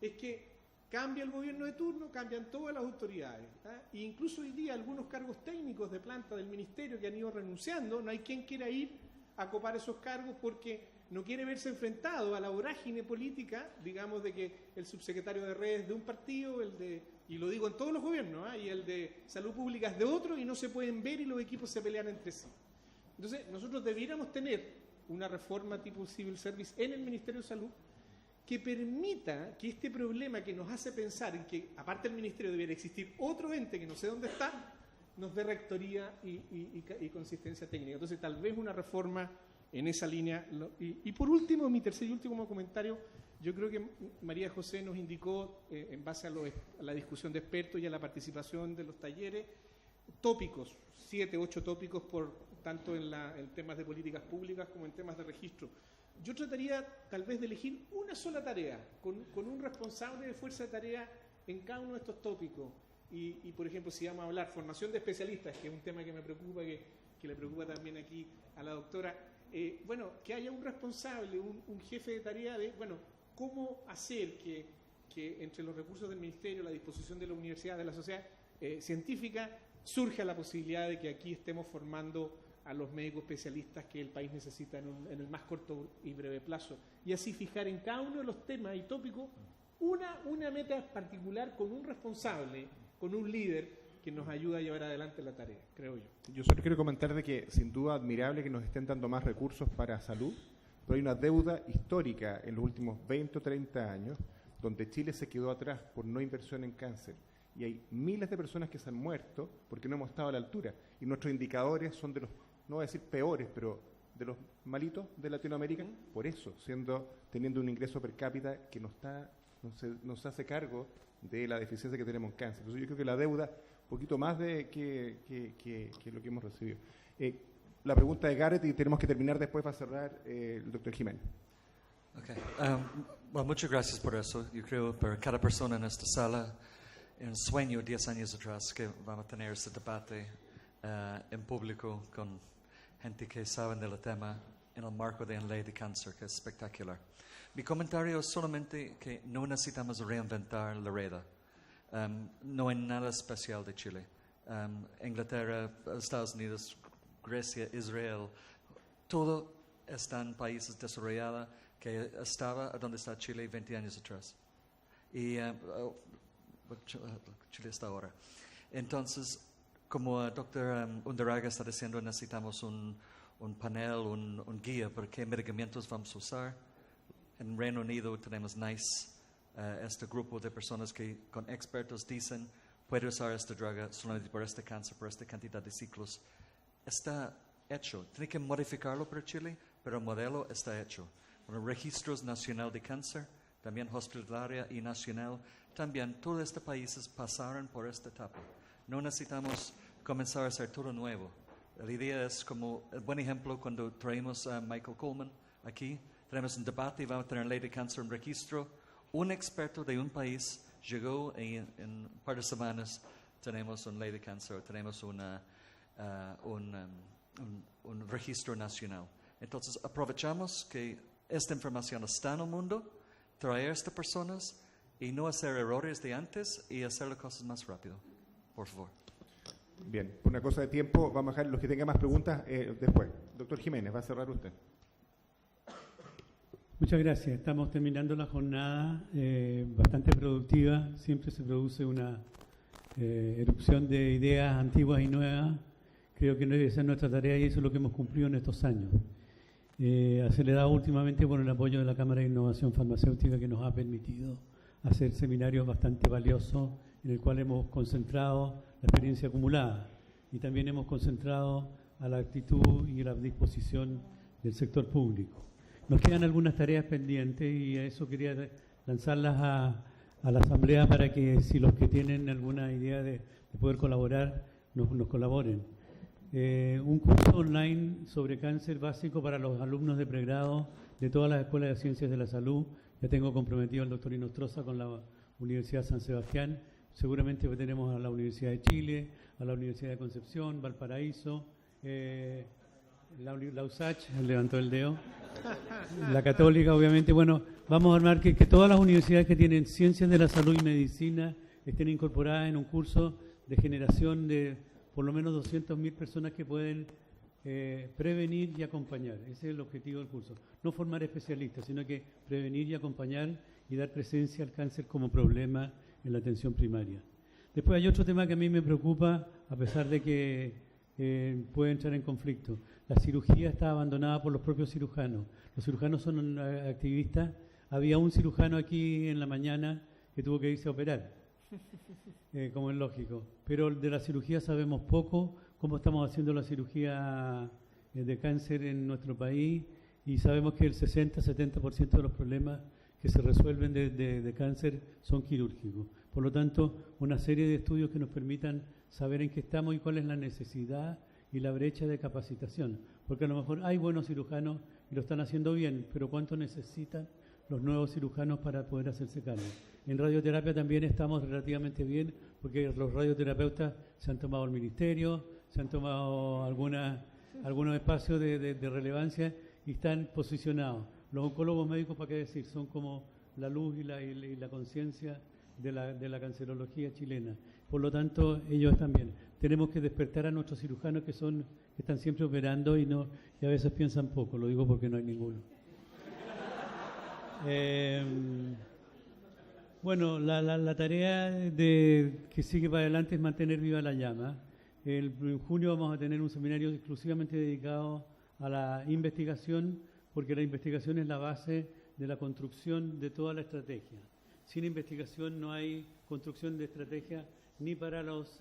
es que cambia el gobierno de turno, cambian todas las autoridades, e incluso hoy día algunos cargos técnicos de planta del ministerio que han ido renunciando, no hay quien quiera ir a copar esos cargos porque no quiere verse enfrentado a la vorágine política, digamos, de que el subsecretario de redes de un partido, y lo digo en todos los gobiernos, y el de salud pública es de otro, y no se pueden ver y los equipos se pelean entre sí. Entonces, nosotros debiéramos tener una reforma tipo Civil Service en el Ministerio de Salud que permita que este problema que nos hace pensar en que, aparte del Ministerio, debiera existir otro ente que no sé dónde está, nos dé rectoría y consistencia técnica. Entonces, tal vez una reforma en esa línea. Y por último, mi tercer y último comentario, yo creo que María José nos indicó, en base a la discusión de expertos y a la participación de los talleres, tópicos, 7, 8 tópicos, tanto en temas de políticas públicas como en temas de registro. Yo trataría tal vez de elegir una sola tarea, con un responsable de fuerza de tarea en cada uno de estos tópicos. Y por ejemplo, si vamos a hablar formación de especialistas, que es un tema que me preocupa, que le preocupa también aquí a la doctora, que haya un responsable, un jefe de tarea de, cómo hacer que entre los recursos del Ministerio, la disposición de la universidad, de la sociedad científica, surja la posibilidad de que aquí estemos formando a los médicos especialistas que el país necesita en el más corto y breve plazo. Y así fijar en cada uno de los temas y tópicos una meta particular con un responsable, con un líder que nos ayuda a llevar adelante la tarea, creo yo. Yo solo quiero comentar de que sin duda admirable que nos estén dando más recursos para salud, pero hay una deuda histórica en los últimos 20 o 30 años donde Chile se quedó atrás por no inversión en cáncer. Y hay miles de personas que se han muerto porque no hemos estado a la altura. Y nuestros indicadores son de los, no voy a decir peores, pero de los malitos de Latinoamérica, por eso, teniendo un ingreso per cápita que no se hace cargo de la deficiencia que tenemos en cáncer. Entonces yo creo que la deuda, un poquito más de que lo que hemos recibido. La pregunta de Gareth, y tenemos que terminar después para cerrar, el doctor Jiménez. Okay. Well, muchas gracias por eso. Yo creo para cada persona en esta sala, en sueño 10 años atrás que vamos a tener este debate en público con gente que sabe del tema en el marco de la ley de cáncer, que es espectacular. Mi comentario es solamente que no necesitamos reinventar la rueda. No hay nada especial de Chile. Inglaterra, Estados Unidos, Grecia, Israel, todo están países desarrollados que estaba donde está Chile 20 años atrás. Y Chile está ahora. Entonces, como el doctor Undaraga está diciendo, necesitamos un panel, un guía para qué medicamentos vamos a usar. En Reino Unido tenemos NICE, este grupo de personas que con expertos dicen puede usar esta droga solamente por este cáncer, por esta cantidad de ciclos. Está hecho. Tiene que modificarlo para Chile, pero el modelo está hecho. Bueno, registros nacional de cáncer, también hospitalaria y nacional, también todos estos países pasaron por esta etapa. No necesitamos comenzar a hacer todo nuevo. La idea es como el buen ejemplo cuando traemos a Michael Coleman aquí, tenemos un debate y vamos a tener ley de cáncer en registro. Un experto de un país llegó y en un par de semanas tenemos una ley de cáncer, tenemos un registro nacional. Entonces aprovechamos que esta información está en el mundo, traer a estas personas y no hacer errores de antes y hacer las cosas más rápido. Por favor. Bien, por una cosa de tiempo, vamos a dejar los que tengan más preguntas después. Doctor Jiménez, va a cerrar usted. Muchas gracias. Estamos terminando la jornada bastante productiva. Siempre se produce una erupción de ideas antiguas y nuevas. Creo que esa es nuestra tarea y eso es lo que hemos cumplido en estos años. Acelerado últimamente por el apoyo de la Cámara de Innovación Farmacéutica, que nos ha permitido hacer seminarios bastante valiosos en el cual hemos concentrado la experiencia acumulada y también hemos concentrado a la actitud y la disposición del sector público. Nos quedan algunas tareas pendientes y a eso quería lanzarlas a la Asamblea para que si los que tienen alguna idea de poder colaborar, nos colaboren. Un curso online sobre cáncer básico para los alumnos de pregrado de todas las escuelas de ciencias de la salud. Ya tengo comprometido al doctor Inostroza con la Universidad San Sebastián. Seguramente tenemos a la Universidad de Chile, a la Universidad de Concepción, Valparaíso, la USACH, levantó el dedo, la Católica, obviamente. Bueno, vamos a armar que todas las universidades que tienen ciencias de la salud y medicina estén incorporadas en un curso de generación de por lo menos 200.000 personas que pueden prevenir y acompañar. Ese es el objetivo del curso. No formar especialistas, sino que prevenir y acompañar y dar presencia al cáncer como problema en la atención primaria. Después hay otro tema que a mí me preocupa, a pesar de que puede entrar en conflicto. La cirugía está abandonada por los propios cirujanos. Los cirujanos son activistas. Había un cirujano aquí en la mañana que tuvo que irse a operar, como es lógico. Pero de la cirugía sabemos poco, cómo estamos haciendo la cirugía de cáncer en nuestro país, y sabemos que el 60-70% de los problemas que se resuelven de cáncer son quirúrgicos. Por lo tanto, una serie de estudios que nos permitan saber en qué estamos y cuál es la necesidad y la brecha de capacitación. Porque a lo mejor hay buenos cirujanos y lo están haciendo bien, pero ¿cuánto necesitan los nuevos cirujanos para poder hacerse cargo? En radioterapia también estamos relativamente bien, porque los radioterapeutas se han tomado el ministerio, se han tomado algunos espacios de relevancia y están posicionados. Los oncólogos médicos, ¿para qué decir? Son como la luz y la conciencia de la cancerología chilena. Por lo tanto, ellos también. Tenemos que despertar a nuestros cirujanos que están siempre operando y a veces piensan poco. Lo digo porque no hay ninguno. Bueno, la tarea que sigue para adelante es mantener viva la llama. En junio vamos a tener un seminario exclusivamente dedicado a la investigación, porque la investigación es la base de la construcción de toda la estrategia. Sin investigación no hay construcción de estrategia ni para los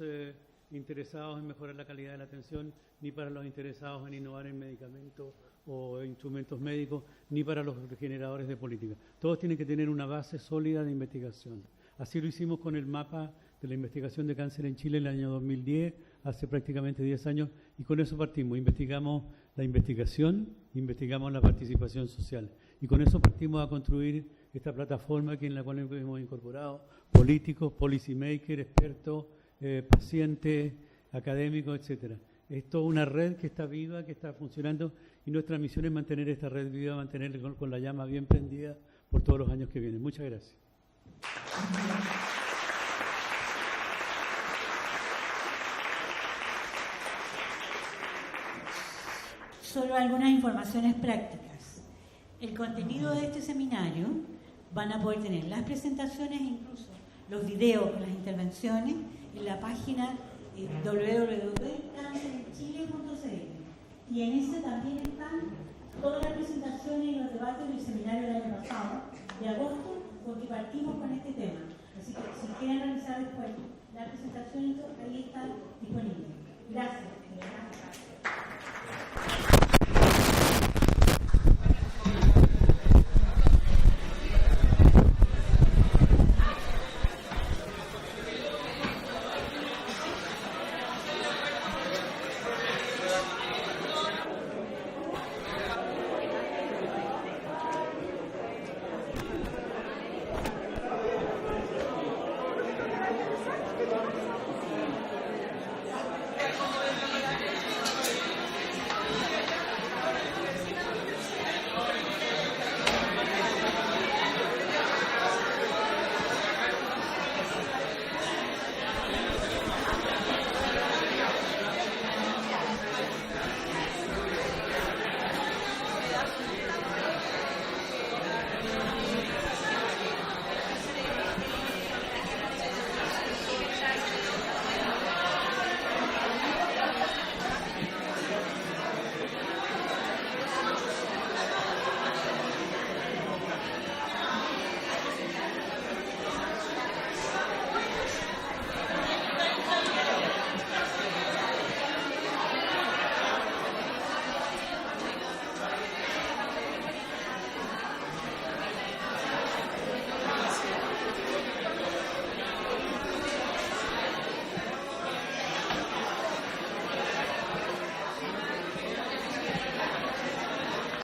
interesados en mejorar la calidad de la atención, ni para los interesados en innovar en medicamentos o instrumentos médicos, ni para los generadores de política. Todos tienen que tener una base sólida de investigación. Así lo hicimos con el mapa de la investigación de cáncer en Chile en el año 2010, hace prácticamente 10 años, y con eso partimos. Investigamos la investigación, investigamos la participación social, y con eso partimos a construir esta plataforma en la cual hemos incorporado políticos, policy makers, expertos, pacientes, académicos, etcétera. Es toda una red que está viva, que está funcionando, y nuestra misión es mantener esta red viva, mantenerla con la llama bien prendida por todos los años que vienen. Muchas gracias. Solo algunas informaciones prácticas. El contenido de este seminario van a poder tener las presentaciones e incluso los videos con las intervenciones en la página www.cancerenchile.cl, y en ese también están todas las presentaciones y los debates del seminario del año pasado, de agosto, porque partimos con este tema. Así que si quieren revisar después la presentación ahí está disponible. Gracias.